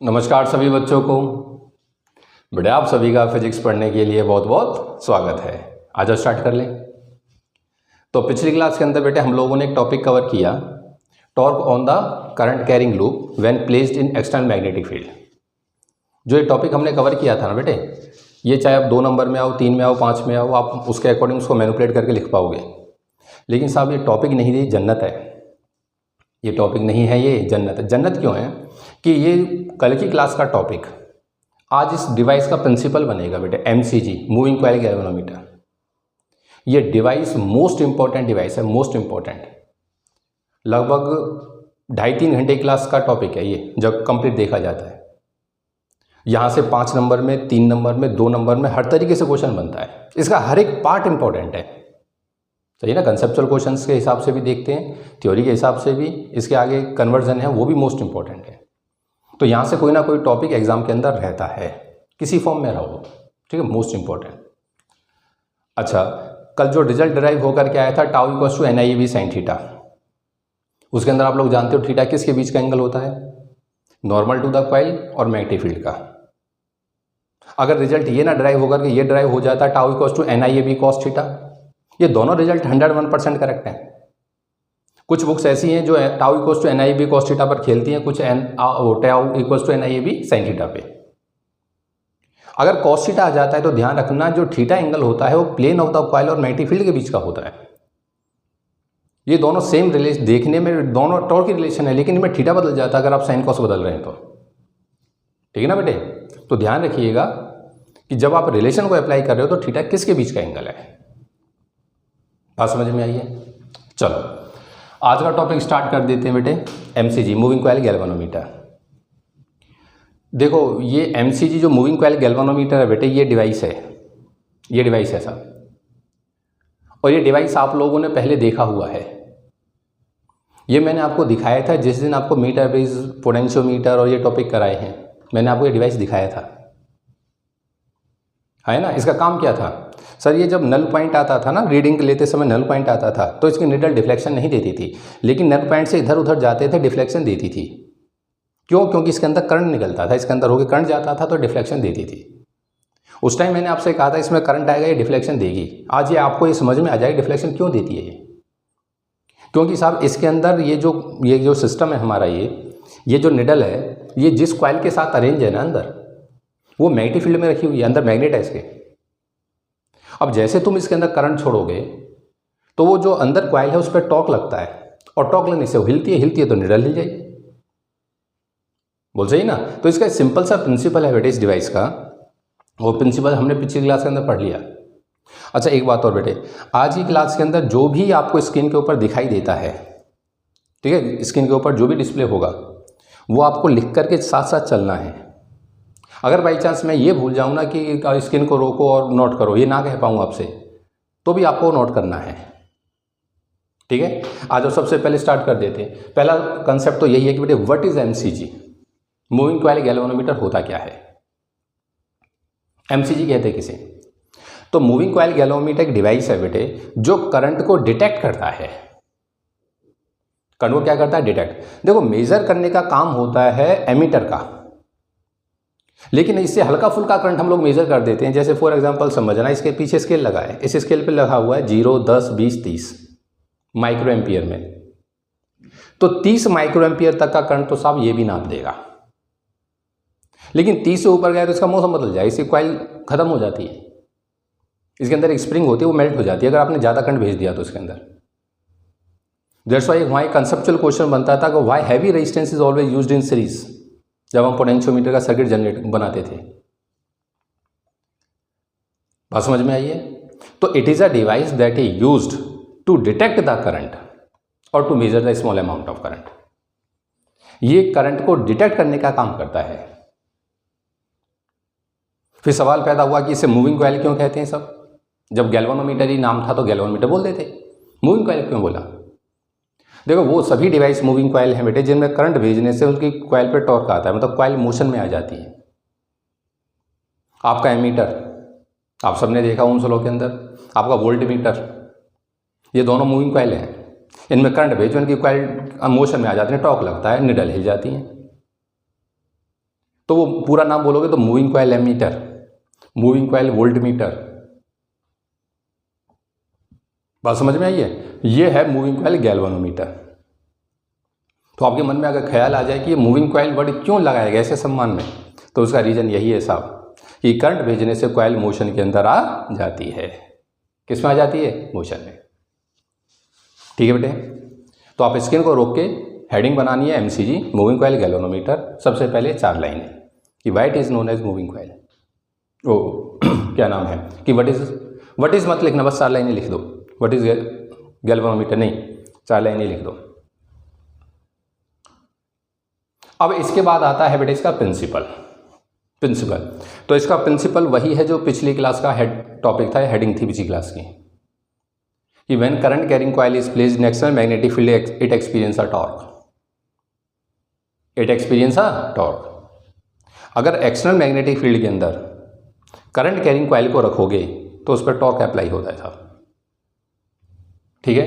नमस्कार सभी बच्चों को। बेटे आप सभी का फिजिक्स पढ़ने के लिए बहुत बहुत स्वागत है। आज स्टार्ट कर लें। तो पिछली क्लास के अंदर बेटे हम लोगों ने एक टॉपिक कवर किया, torque on the current carrying loop when placed in external magnetic field. जो ये टॉपिक हमने कवर किया था ना बेटे, ये चाहे आप 2 नंबर में आओ, 3 में आओ, 5 में आओ, आप उसके अकॉर्डिंग उसको मैनिपुलेट करके लिख पाओगे। लेकिन साहब ये टॉपिक नहीं, ये जन्नत है। ये टॉपिक नहीं है, ये जन्नत है। जन्नत क्यों है कि ये कल की क्लास का टॉपिक आज इस डिवाइस का प्रिंसिपल बनेगा बेटे, एमसीजी, मूविंग कॉइल गैल्वेनोमीटर। ये डिवाइस मोस्ट इंपॉर्टेंट डिवाइस है, मोस्ट इंपॉर्टेंट। लगभग 2.5-3 घंटे क्लास का टॉपिक है ये, जब कंप्लीट देखा जाता है। यहाँ से 5 नंबर में, 3 नंबर में, 2 नंबर में हर तरीके से क्वेश्चन बनता है। इसका हर एक पार्ट इंपॉर्टेंट है, सही ना। कंसेप्चुअल क्वेश्चंस के हिसाब से भी देखते हैं, थ्योरी के हिसाब से भी, इसके आगे कन्वर्जन है वो भी मोस्ट इंपॉर्टेंट है। तो यहाँ से कोई ना कोई टॉपिक एग्जाम के अंदर रहता है, किसी फॉर्म में रहो, ठीक है, मोस्ट इंपॉर्टेंट। अच्छा, कल जो रिजल्ट डिराइव होकर के आया था tau equals to NIAB sin theta, उसके अंदर आप लोग जानते हो थीटा किसके बीच का एंगल होता है? नॉर्मल टू द कॉइल और मैग्नेटिक फील्ड का। अगर रिजल्ट ये ना डिराइव होकर के ये डिराइव हो जाता tau equals to NIAB cos theta, ये दोनों रिजल्ट 101% करेक्ट हैं। कुछ बुक्स ऐसी हैं जो tau equals to NIAB cos theta पर खेलती हैं, कुछ tau equals to NIAB sin theta पे। अगर cos थीटा आ जाता है तो ध्यान रखना, जो थीटा एंगल होता है वो प्लेन ऑफ द कॉइल और मैग्नेटिक फील्ड के बीच का होता है। ये दोनों सेम रिलेशन, देखने में दोनों टॉर्क की रिलेशन है, लेकिन इनमें थीटा बदल जाता है अगर आप साइन कॉस बदल रहे हैं तो, ठीक है ना बेटे। तो ध्यान रखिएगा कि जब आप रिलेशन को अप्लाई कर रहे हो तो थीटा किसके बीच का एंगल है। बात समझ में आई है? चलो आज का टॉपिक स्टार्ट कर देते हैं बेटे, एमसीजी, मूविंग कॉइल गैल्वेनोमीटर। देखो ये एमसीजी जो मूविंग कॉइल गैल्वेनोमीटर है बेटे, ये डिवाइस है, ये डिवाइस है साहब। और ये डिवाइस आप लोगों ने पहले देखा हुआ है। ये मैंने आपको दिखाया था जिस दिन आपको मीटर बेस, पोटेंशियोमीटर और ये टॉपिक कराए हैं, मैंने आपको ये डिवाइस दिखाया था, है ना। इसका काम क्या था सर? ये जब नल पॉइंट आता था ना, रीडिंग लेते समय नल पॉइंट आता था तो इसकी नीडल डिफ्लेक्शन नहीं देती थी, लेकिन नल पॉइंट से इधर उधर जाते थे डिफ्लेक्शन देती थी। क्यों? क्योंकि इसके अंदर करंट निकलता था, इसके अंदर होकर करंट जाता था तो डिफ्लेक्शन देती थी। उस टाइम मैंने आपसे कहा था इसमें करंट आएगा, ये डिफ्लेक्शन देगी। आज ये आपको ये समझ में आ जाएगी डिफ्लेक्शन क्यों देती है ये। क्योंकि साहब इसके अंदर ये जो सिस्टम है हमारा, ये जो निडल है, ये जिस कॉइल के साथ अरेंज है ना अंदर, वो मैग्नेटिक फील्ड में रखी हुई है, अंदर मैग्नेट है इसके। अब जैसे तुम इसके अंदर करंट छोड़ोगे तो वो जो अंदर कॉइल है उस पर टॉर्क लगता है, और टॉर्क लगने से वो हिलती है तो निडल हिल जाएगी। बोल सही ना। तो इसका सिंपल सा प्रिंसिपल है बेटे इस डिवाइस का, वो प्रिंसिपल हमने पिछली क्लास के अंदर पढ़ लिया। अच्छा एक बात और बेटे, आज की क्लास के अंदर जो भी आपको स्क्रीन के ऊपर दिखाई देता है, ठीक है, स्क्रीन के ऊपर जो भी डिस्प्ले होगा वो आपको लिख करके साथ साथ चलना है। अगर बाई चांस मैं ये भूल जाऊँ ना कि स्क्रीन को रोको और नोट करो, ये ना कह पाऊँ आपसे, तो भी आपको नोट करना है, ठीक है। आज सबसे पहले स्टार्ट कर देते हैं। पहला कंसेप्ट तो यही है कि बेटे what is MCG, moving coil galvanometer होता क्या है, एमसीजी कहते हैं किसे? तो मूविंग कॉइल गैल्वेनोमीटर एक डिवाइस है बेटे जो करंट को डिटेक्ट करता है। करंट को क्या करता है? डिटेक्ट। देखो मेजर करने का काम होता है एमीटर का, लेकिन इससे हल्का फुल्का करंट हम लोग मेजर कर देते हैं। जैसे फॉर एग्जांपल समझना, इसके पीछे स्केल लगा है, इस स्केल पे लगा हुआ है 0, 10, 20, 30 माइक्रो एम्पियर में। तो 30 माइक्रो एम्पियर तक का करंट तो साहब ये भी नाप देगा, लेकिन 30 से ऊपर गया तो इसका मौसम बदल जाए, इसकी कॉइल खत्म हो जाती है। इसके अंदर एक स्प्रिंग होती है, वो मेल्ट हो जाती है अगर आपने ज़्यादा करंट भेज दिया तो इसके अंदर। दैट्स व्हाई वहाँ एक कंसेप्चुअल क्वेश्चन बनता था कि why heavy resistance is always used in series, जब हम पोटेंशियोमीटर का सर्किट जनरेट बनाते थे। बात समझ में आई है? तो it is a device that is used to detect the current और to measure the small amount of current. ये करंट को डिटेक्ट करने का काम करता है। फिर सवाल पैदा हुआ कि इसे मूविंग कॉइल क्यों कहते हैं सब? जब गैल्वेनोमीटर ही नाम था तो गैल्वेनोमीटर बोलते थे, मूविंग कॉइल क्यों बोला? देखो वो सभी डिवाइस मूविंग कॉइल हैं बेटे जिनमें करंट भेजने से उनकी कॉइल पर टॉर्क आता है, मतलब कॉइल मोशन में आ जाती है। आपका एमीटर आप सबने देखा ओम्स लॉ के अंदर, आपका वोल्ट मीटर, ये दोनों मूविंग कॉइल हैं। इनमें करंट भेजो, इनकी कॉइल मोशन में आ जाती है, टॉर्क लगता है, निडल हिल जाती है। तो वो पूरा नाम बोलोगे तो moving coil ammeter, moving coil voltmeter. बात समझ में आई है? ये है मूविंग कॉइल गैल्वेनोमीटर। तो आपके मन में अगर ख्याल आ जाए कि ये मूविंग कॉइल वर्ड क्यों लगाया गया ऐसे सम्मान में, तो उसका रीज़न यही है साहब कि करंट भेजने से कॉइल मोशन के अंदर आ जाती है। किस में आ जाती है? मोशन में। ठीक है बेटे, तो आप स्क्रीन को रोक के हेडिंग बनानी है एमसीजी मूविंग कॉइल गैल्वेनोमीटर। सबसे पहले 4 लाइनें कि what is known as moving coil. ओ क्या नाम है कि व्हाट इज मत लिखना, बस 4 लाइनें लिख दो। व्हाट इज गैल्वेनोमीटर नहीं, 4 लाइनें लिख दो। अब इसके बाद आता है बेटे इसका प्रिंसिपल। तो इसका प्रिंसिपल वही है जो पिछली क्लास का हेड टॉपिक था, हेडिंग थी पिछली क्लास की कि when current carrying coil is placed in external magnetic field it experience a torque. अगर एक्सटर्नल मैग्नेटिक फील्ड के अंदर करंट कैरिंग कॉइल को रखोगे तो उस पर टॉर्क अप्लाई होता है साहब। ठीक है,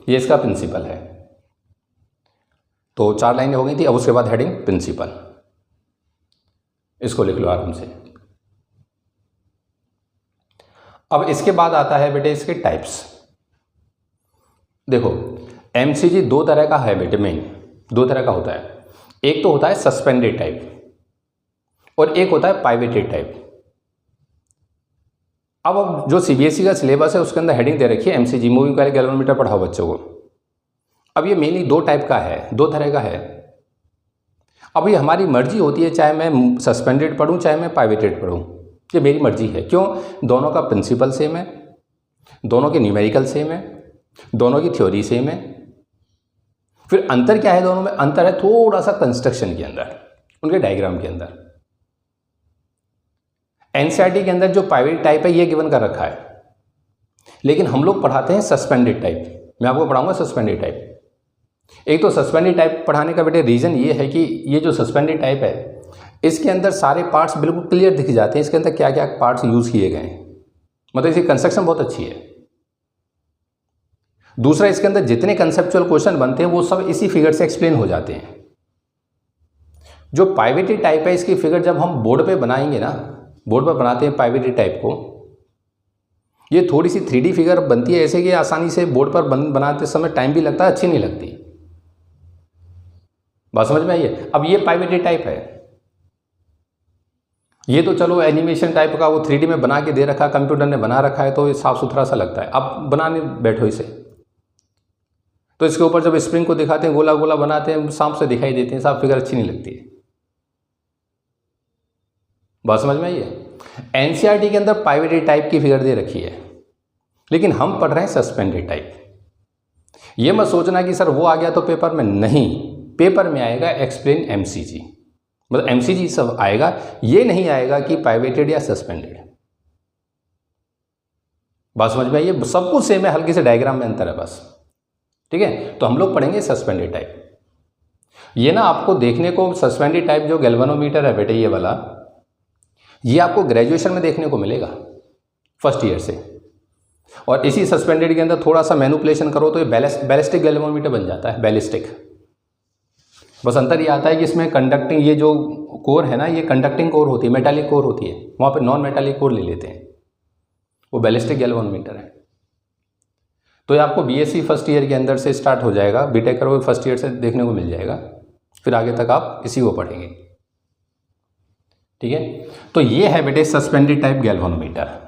ये इसका प्रिंसिपल है। तो 4 लाइनें हो गई थी। अब उसके बाद हेडिंग प्रिंसिपल, इसको लिख लो आराम से। अब इसके बाद आता है बेटे इसके टाइप्स। देखो एमसीजी 2 तरह का है बेटे, मेन 2 तरह का होता है। एक तो होता है सस्पेंडेड टाइप और एक होता है पाइवेटेड टाइप। अब जो सीबीएसई का सिलेबस है उसके अंदर हेडिंग दे रखी है एमसीजी मूविंग कॉइल गैल्वेनोमीटर पढ़ाओ बच्चों को। अब ये मेनली 2 टाइप का है, 2 तरह का है। अब ये हमारी मर्जी होती है, चाहे मैं सस्पेंडेड पढ़ूं चाहे मैं पाइवेटेड पढ़ूं, ये मेरी मर्जी है। क्यों? दोनों का प्रिंसिपल सेम है, दोनों के न्यूमेरिकल सेम है, दोनों की थ्योरी सेम है। फिर अंतर क्या है दोनों में? अंतर है थोड़ा सा कंस्ट्रक्शन के अंदर, उनके डायग्राम के अंदर। एनसीईआरटी के अंदर जो पाइवेट टाइप है ये गिवन कर रखा है, लेकिन हम लोग पढ़ाते हैं सस्पेंडेड टाइप। मैं आपको पढ़ाऊंगा सस्पेंडेड टाइप। एक तो सस्पेंडेड टाइप पढ़ाने का बेटे रीज़न ये है कि ये जो सस्पेंडेड टाइप है इसके अंदर सारे पार्ट्स बिल्कुल क्लियर दिख जाते हैं, इसके अंदर क्या क्या पार्ट्स यूज़ किए गए हैं, मतलब इसकी कंस्ट्रक्शन बहुत अच्छी है। दूसरा, इसके अंदर जितने कंसेप्चुअल क्वेश्चन बनते हैं वो सब इसी फिगर से एक्सप्लेन हो जाते हैं। जो पाइवेटेड टाइप है इसकी फिगर जब हम बोर्ड पे बनाएंगे ना, बोर्ड पर बनाते हैं पाइवेटेड टाइप को, ये थोड़ी सी 3D फिगर बनती है ऐसे कि आसानी से बोर्ड पर बनाते समय टाइम भी लगता है, अच्छी नहीं लगती। बात समझ में आई है? अब ये पाइवेटेड टाइप है, ये तो चलो एनिमेशन टाइप का वो 3D में बना के दे रखा, कंप्यूटर ने बना रखा है तो ये साफ सुथरा सा लगता है। अब बनाने बैठो इसे तो इसके ऊपर जब स्प्रिंग को दिखाते हैं गोला गोला बनाते हैं, सांप से दिखाई देते हैं, साफ फिगर अच्छी नहीं लगती है। बात समझ में आई है? एनसीईआरटी के अंदर पाइवेटेड टाइप की फिगर दे रखी है, लेकिन हम पढ़ रहे हैं सस्पेंडेड टाइप। ये मत सोचना कि सर वो आ गया तो पेपर में, नहीं, पेपर में आएगा एक्सप्लेन एमसीजी, मतलब एमसीजी सब आएगा, ये नहीं आएगा कि पाइवेटेड या सस्पेंडेड। बात समझ में आई है? सब कुछ सेम है, हल्के से डायग्राम में अंतर है बस। ठीक है, तो हम लोग पढ़ेंगे सस्पेंडेड टाइप। ये ना आपको देखने को सस्पेंडेड टाइप जो गैल्वेनोमीटर है बेटे ये वाला, ये आपको ग्रेजुएशन में देखने को मिलेगा फर्स्ट ईयर से। और इसी सस्पेंडेड के अंदर थोड़ा सा मैनिपुलेशन करो तो ये बैलिस्टिक गैल्वेनोमीटर बन जाता है, बैलिस्टिक। बस अंतर ये आता है कि इसमें कंडक्टिंग, ये जो कोर है ना ये कंडक्टिंग कोर होती है, मेटालिक कोर होती है, वहाँ पे नॉन मेटालिक कोर ले लेते हैं, वो बैलिस्टिक गैल्वेनोमीटर है। तो ये आपको बीएससी फर्स्ट ईयर के अंदर से स्टार्ट हो जाएगा, बीटेक करोगे फर्स्ट ईयर से देखने को मिल जाएगा, फिर आगे तक आप इसी को पढ़ेंगे। ठीक है, तो ये है बेटे सस्पेंडेड टाइप गैल्वेनोमीटर।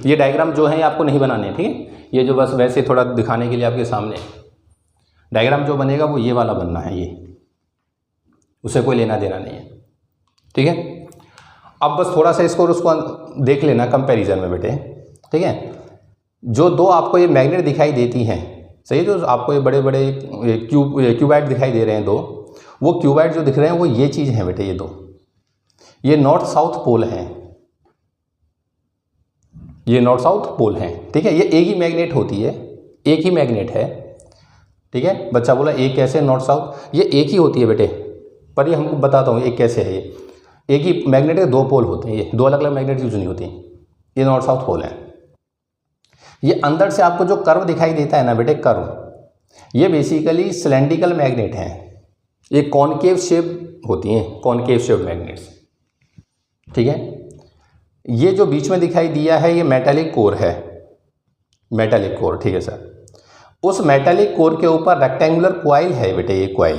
ये डायग्राम जो है आपको नहीं बनाने हैं, ठीक है, ये जो बस वैसे थोड़ा दिखाने के लिए आपके सामने डायग्राम जो बनेगा वो ये वाला बनना है, ये उसे कोई लेना देना नहीं है। ठीक है, अब बस थोड़ा सा इसको और उसको देख लेना कंपैरिजन में बेटे। ठीक है, जो 2 आपको ये मैग्नेट दिखाई देती हैं, सही है, जो आपको ये बड़े बड़े क्यूबाइड दिखाई दे रहे हैं 2, वो क्यूबाइड जो दिख रहे हैं वो ये चीज़ है बेटे, ये 2, ये नॉर्थ साउथ पोल हैं, ये नॉर्थ साउथ पोल हैं। ठीक है, ये एक ही मैग्नेट होती है, एक ही मैग्नेट है। ठीक है, बच्चा बोला एक कैसे नॉर्थ साउथ, ये एक ही होती है बेटे, पर ये हमको बताता हूँ एक कैसे है। ये एक ही मैग्नेट के 2 पोल होते हैं, ये 2 अलग अलग मैग्नेट यूज नहीं होती, ये नॉर्थ साउथ पोल है। ये अंदर से आपको जो कर्व दिखाई देता है ना बेटे, कर्व, ये बेसिकली सिलेंड्रिकल मैग्नेट हैं, ये कॉनकेव शेप होती हैं, कॉनकेव शेप मैग्नेट्स। ठीक है। ये जो बीच में दिखाई दिया है ये मेटालिक कोर है, मेटालिक कोर, ठीक है सर। उस मेटालिक कोर के ऊपर रेक्टेंगुलर कॉइल है बेटे, ये कॉइल।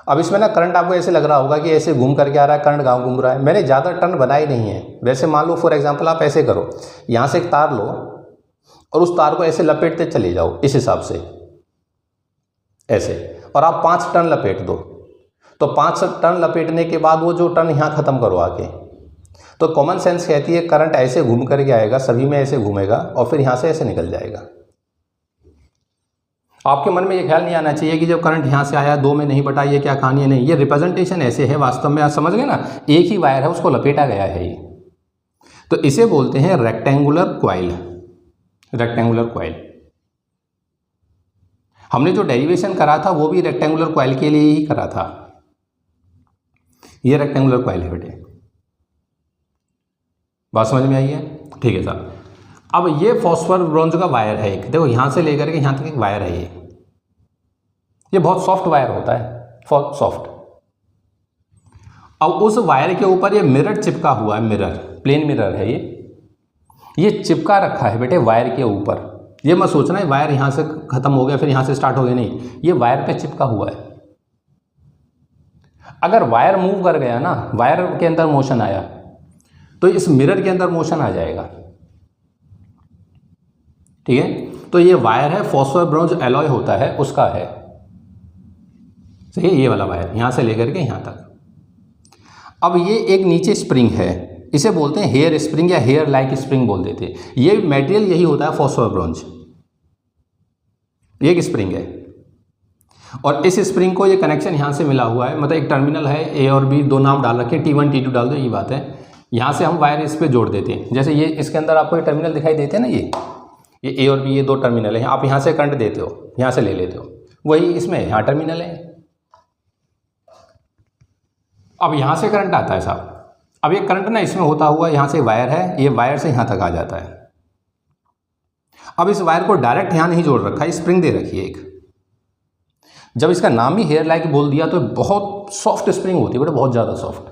अब इसमें ना करंट आपको ऐसे लग रहा होगा कि ऐसे घूम करके आ रहा है, करंट गाँव घूम रहा है। मैंने ज़्यादा टर्न बनाई नहीं है। वैसे मान लो फॉर एग्जांपल आप ऐसे करो, यहाँ से एक तार लो और उस तार को ऐसे लपेटते चले जाओ इस हिसाब से, ऐसे, और आप 5 टर्न लपेट दो। तो 5 टर्न लपेटने के बाद वो जो टर्न यहाँ ख़त्म करो आके, तो कॉमन सेंस कहती है करंट ऐसे घूम करके आएगा, सभी में ऐसे घूमेगा और फिर यहाँ से ऐसे निकल जाएगा। आपके मन में ये ख्याल नहीं आना चाहिए कि जब करंट यहाँ से आया 2 में नहीं बटा, ये क्या कहानी है। नहीं, ये रिप्रेजेंटेशन ऐसे है, वास्तव में आप समझ गए ना, एक ही वायर है उसको लपेटा गया है ये। तो इसे बोलते हैं रेक्टेंगुलर कॉइल, रेक्टेंगुलर कॉइल। हमने जो डेरिवेशन करा था वो भी रेक्टेंगुलर कॉइल के लिए ही करा था। ये रेक्टेंगुलर कॉइल है बेटे, बात समझ में आई है? ठीक है सर। अब ये फॉस्फर ब्रोंज का वायर है एक, देखो यहाँ से लेकर के यहाँ तक एक वायर है ये बहुत सॉफ्ट वायर होता है, सॉफ्ट। अब उस वायर के ऊपर ये मिरर चिपका हुआ है, मिरर, प्लेन मिरर है ये चिपका रखा है बेटे वायर के ऊपर। ये मत सोचना है वायर यहाँ से खत्म हो गया फिर यहाँ से स्टार्ट हो गया, नहीं, ये वायर पे चिपका हुआ है। अगर वायर मूव कर गया ना, वायर के अंदर मोशन आया, तो इस मिरर के अंदर मोशन आ जाएगा, ठीक है। तो ये वायर है, फॉस्फर ब्रोंज एलॉय होता है उसका है, सही है, ये वाला वायर यहाँ से लेकर के यहाँ तक। अब ये एक नीचे स्प्रिंग है, इसे बोलते हैं हेयर स्प्रिंग या हेयर लाइक स्प्रिंग बोल देते हैं। ये मटेरियल यही होता है फॉस्फर ब्रोंज, ये एक स्प्रिंग है और इस स्प्रिंग को ये कनेक्शन यहाँ से मिला हुआ है, मतलब एक टर्मिनल है, ए और बी 2 नाम डाल रखे, T1 T2 डाल दो, ये बात है। यहाँ से हम वायर इस पर जोड़ देते हैं, जैसे ये इसके अंदर आपको ये टर्मिनल दिखाई देते हैं ना, ये ए और बी, ये 2 टर्मिनल है। आप यहाँ से करंट देते हो, यहाँ से ले लेते हो, वही इसमें यहाँ टर्मिनल है। अब यहाँ से करंट आता है साहब, अब ये करंट ना इसमें होता हुआ यहाँ से वायर है, ये वायर से यहाँ तक आ जाता है। अब इस वायर को डायरेक्ट यहाँ नहीं जोड़ रखा है, स्प्रिंग दे रखी है एक। जब इसका नाम ही हेयर लाइक बोल दिया तो बहुत सॉफ्ट स्प्रिंग होती है बेटा, बहुत ज़्यादा सॉफ्ट।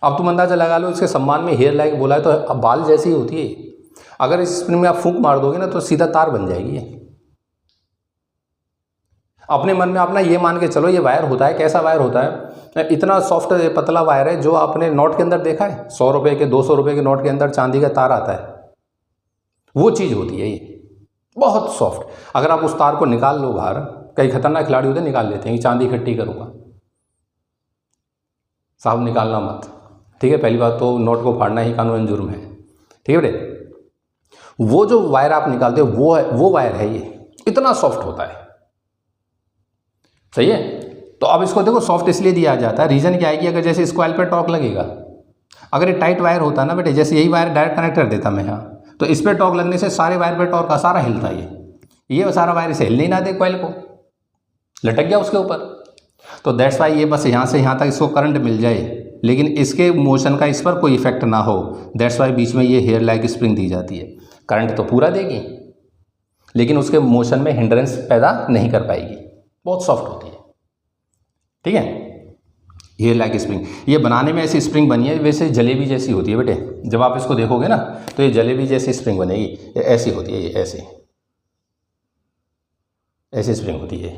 अब तुम अंदाजा लगा लो, इसके सम्मान में हेयर लाइक बोला है तो अब बाल जैसी होती है। अगर इस स्प्रिंग में आप फूंक मार दोगे ना तो सीधा तार बन जाएगी ये। अपने मन में अपना ये मान के चलो ये वायर होता है, कैसा वायर होता है, इतना सॉफ्ट पतला वायर है जो आपने नोट के अंदर देखा है, 100 रुपये के 200 रुपये के नोट के अंदर चांदी का तार आता है, वो चीज़ होती है ये, बहुत सॉफ्ट। अगर आप उस तार को निकाल लो बाहर, कई खतरनाक खिलाड़ी होते हैं निकाल लेते हैं कि चांदी इकट्ठी करूँगा, साहब निकालना मत, ठीक है। पहली बात तो नोट को फाड़ना ही कानूनन जुर्म है, ठीक है बेटे। वो जो वायर आप निकालते हो वो वायर है ये, इतना सॉफ्ट होता है, सही है। तो अब इसको देखो सॉफ्ट इसलिए दिया जाता है, रीज़न क्या है कि अगर जैसे इस कॉइल पे टॉर्क लगेगा, अगर ये टाइट वायर होता ना बेटे, जैसे यही वायर डायरेक्ट कनेक्ट कर देता मैं यहाँ, तो इस पर टॉर्क लगने से सारे वायर पे टॉर्क का सारा हिलता ये सारा वायर इसे हिलने ही ना दे, कॉइल को लटक गया उसके ऊपर। तो दैट्स वाई ये बस यहाँ से यहाँ तक इसको करंट मिल जाए, लेकिन इसके मोशन का इस पर कोई इफेक्ट ना हो। दैट्स वाई बीच में ये हेयर लाइक स्प्रिंग दी जाती है। करंट तो पूरा देगी लेकिन उसके मोशन में हिंड्रेंस पैदा नहीं कर पाएगी, बहुत सॉफ्ट होती है, ठीक है। हेयर लाइक स्प्रिंग ये बनाने में ऐसी स्प्रिंग बनी है, वैसे जलेबी जैसी होती है बेटे। जब आप इसको देखोगे ना तो ये जलेबी जैसी स्प्रिंग बनेगी, ये ऐसी होती है, ये ऐसी स्प्रिंग होती है,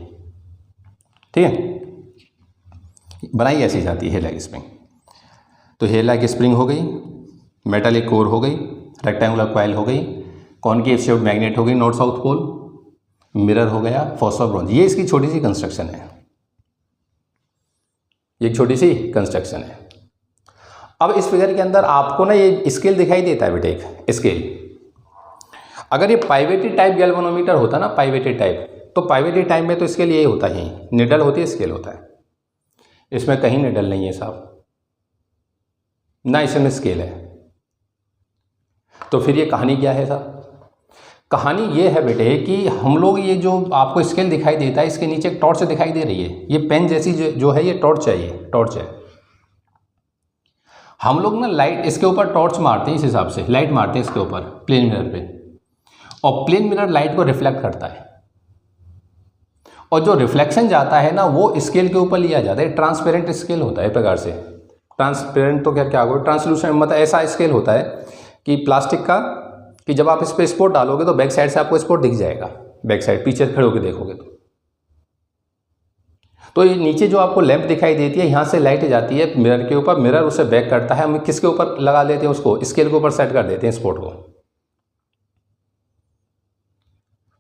ठीक है। बनाई ऐसी जाती है हेयर लाइक स्प्रिंग। तो हेयर लाइक स्प्रिंग हो गई, मेटालिक कोर हो गई, रेक्टेंगुलर कॉइल हो गई, कॉनकेव शेप्ड मैग्नेट हो गई, नॉर्थ साउथ पोल, मिरर हो गया, फॉस्फर ब्रोंज। ये इसकी छोटी सी कंस्ट्रक्शन है, एक छोटी सी कंस्ट्रक्शन है। अब इस फिगर के अंदर आपको ना ये स्केल दिखाई देता है बेटे, एक स्केल। अगर ये पाइवेटेड टाइप गैल्वेनोमीटर होता ना, पाइवेटेड टाइप, तो पाइवेटेड टाइप में तो स्केल यही होता है, निडल होती है, स्केल होता है। इसमें कहीं निडल नहीं है साहब, ना इसमें स्केल है। तो फिर ये कहानी क्या है साहब? कहानी ये है बेटे कि हम लोग ये जो आपको स्केल दिखाई देता है, इसके नीचे एक टॉर्च दिखाई दे रही है, ये पेन जैसी जो है, ये टॉर्च है, ये टॉर्च है। हम लोग ना लाइट इसके ऊपर टॉर्च मारते हैं, इस हिसाब से लाइट मारते हैं इसके ऊपर प्लेन मिरर पे, और प्लेन मिरर लाइट को रिफ्लेक्ट करता है और जो रिफ्लेक्शन जाता है ना वो स्केल के ऊपर लिया जाता है, ट्रांसपेरेंट स्केल होता है एक प्रकार से। ट्रांसपेरेंट तो क्या होगा, ट्रांसलूसेंट मतलब ऐसा स्केल होता है कि प्लास्टिक का, कि जब आप इस पर स्पॉट डालोगे तो बैक साइड से आपको स्पॉट दिख जाएगा, बैक साइड पीछे खड़े होकर देखोगे तो ये नीचे जो आपको लैंप दिखाई देती है, यहाँ से लाइट जाती है मिरर के ऊपर, मिरर उसे बैक करता है, हम किसके ऊपर लगा लेते हैं उसको, स्केल के ऊपर सेट कर देते हैं स्पॉट को।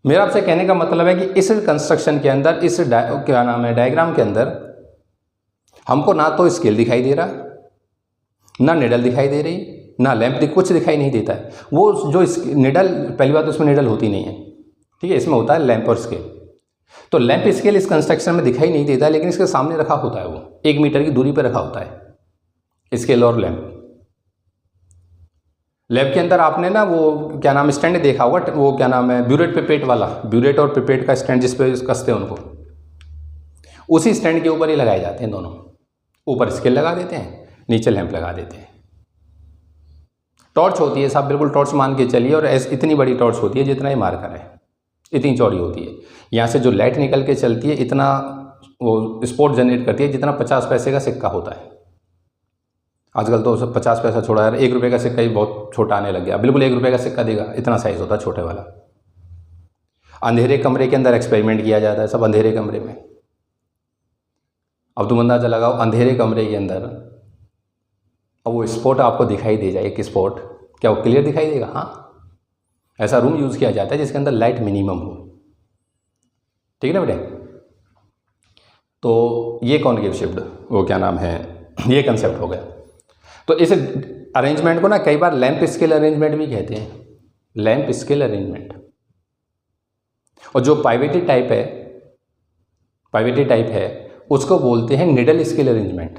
मेरा आपसे कहने का मतलब है कि इस कंस्ट्रक्शन के अंदर, इस क्या नाम है डायग्राम के अंदर हमको ना तो स्केल दिखाई दे रहा, ना निडल दिखाई दे रही, ना लैंप कुछ दिखाई नहीं देता है। वो जो निडल, पहली बात तो उसमें निडल होती नहीं है, ठीक है, इसमें होता है लैंप और स्केल। तो लैंप स्केल इस कंस्ट्रक्शन में दिखाई नहीं देता, लेकिन इसके सामने रखा होता है, वो 1 मीटर की दूरी पर रखा होता है स्केल और लैंप। लैब के अंदर आपने ना वो क्या नाम स्टैंड देखा होगा, वो क्या नाम है ब्यूरेट पिपेट वाला, ब्यूरेट और पिपेट का स्टैंड जिस पे कसते हैं उनको, उसी स्टैंड के ऊपर ही लगाए जाते हैं दोनों। ऊपर स्केल लगा देते हैं, नीचे लैंप लगा देते हैं। टॉर्च होती है साहब, बिल्कुल टॉर्च मान के चलिए, और इतनी बड़ी टॉर्च होती है जितना ही मार्कर है, इतनी चौड़ी होती है। यहाँ से जो लाइट निकल के चलती है इतना वो स्पॉट जनरेट करती है जितना 50 पैसे का सिक्का होता है। आजकल तो सब 50 पैसा छोड़ा है, 1 रुपये का सिक्का ही बहुत छोटा आने लग गया, बिल्कुल 1 रुपये का सिक्का देगा इतना साइज़ होता है छोटे वाला। अंधेरे कमरे के अंदर एक्सपेरिमेंट किया जाता है, सब अंधेरे कमरे में। अब तुम अंदाजा लगाओ अंधेरे कमरे के अंदर, अब वो स्पॉट आपको दिखाई दे जाए, एक स्पॉट, क्या वो क्लियर दिखाई देगा? हाँ, ऐसा रूम यूज़ किया जाता है जिसके अंदर लाइट मिनिमम हो, ठीक है ना बेटे। तो ये कॉनकेव शिफ्ट, वो क्या नाम है, ये कंसेप्ट हो गया। तो इस अरेंजमेंट को ना कई बार लैंप स्केल अरेंजमेंट भी कहते हैं, लैंप स्केल अरेंजमेंट। और जो पाइवेटेड टाइप है उसको बोलते हैं निडल स्केल अरेंजमेंट।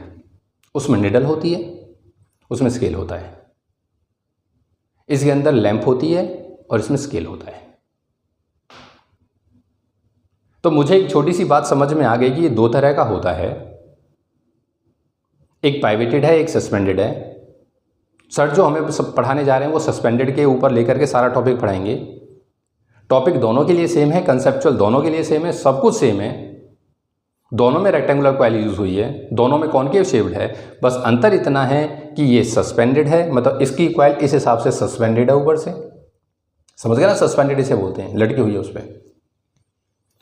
उसमें निडल होती है, उसमें स्केल होता है। इसके अंदर लैंप होती है और इसमें स्केल होता है। तो मुझे एक छोटी सी बात समझ में आ गई कि ये 2 तरह का होता है, एक पाइवेटेड है, एक सस्पेंडेड है। सर जो हमें सब पढ़ाने जा रहे हैं वो सस्पेंडेड के ऊपर लेकर के सारा टॉपिक पढ़ाएंगे। टॉपिक दोनों के लिए सेम है, कंसेप्चुअल दोनों के लिए सेम है, सब कुछ सेम है। दोनों में रेक्टेंगुलर कॉइल यूज हुई है, दोनों में कॉनकेव शेप्ड है। बस अंतर इतना है कि ये सस्पेंडेड है, मतलब इसकी कॉइल इस हिसाब से सस्पेंडेड है ऊपर से, समझ गए ना, सस्पेंडेड इसे बोलते हैं, लटकी हुई है उस पर।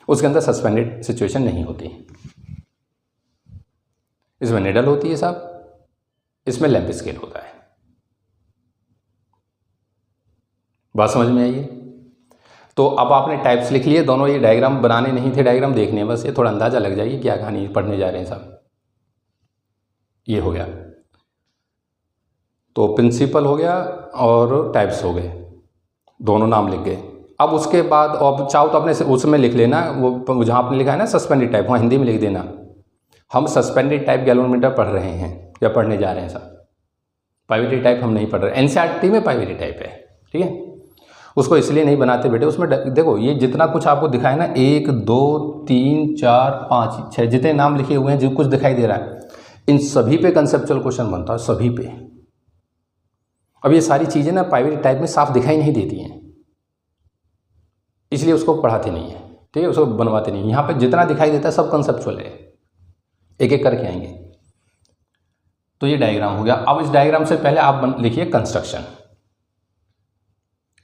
उसके अंदर सस्पेंडेड सिचुएशन नहीं होती। इसमें निडल होती है साहब, इसमें लैंप स्केल होता है। बात समझ में आई है? तो अब आपने टाइप्स लिख लिए दोनों, ये डायग्राम बनाने नहीं थे, डायग्राम देखने, बस ये थोड़ा अंदाजा लग जाएगी क्या कहानी पढ़ने जा रहे हैं साहब। ये हो गया, तो प्रिंसिपल हो गया और टाइप्स हो गए, दोनों नाम लिख गए। अब उसके बाद अब चाहो तो अपने उसमें लिख लेना, वो जहाँ आपने लिखा है ना सस्पेंडेड टाइप, वहाँ हिंदी में लिख देना, हम सस्पेंडेड टाइप गैल्वेनोमीटर पढ़ रहे हैं या पढ़ने जा रहे हैं साहब। पाइवेटेड टाइप हम नहीं पढ़ रहे, एनसीईआरटी में पाइवेटेड टाइप है, ठीक है। उसको इसलिए नहीं बनाते बेटे, उसमें देखो ये जितना कुछ आपको दिखाए ना, 1 2 3 4 5 6 जितने नाम लिखे हुए हैं, जो कुछ दिखाई दे रहा है, इन सभी पे कंसेप्चुअल क्वेश्चन बनता है, सभी पे। अब ये सारी चीज़ें ना प्राइवेट टाइप में साफ दिखाई नहीं देती हैं, इसलिए उसको पढ़ाते नहीं है, ठीक है, उसको बनवाते नहीं। यहाँ पे जितना दिखाई देता है सब कंसेप्चुअल है, एक एक करके आएंगे। तो ये डायग्राम हो गया। अब इस डायग्राम से पहले आप लिखिए कंस्ट्रक्शन।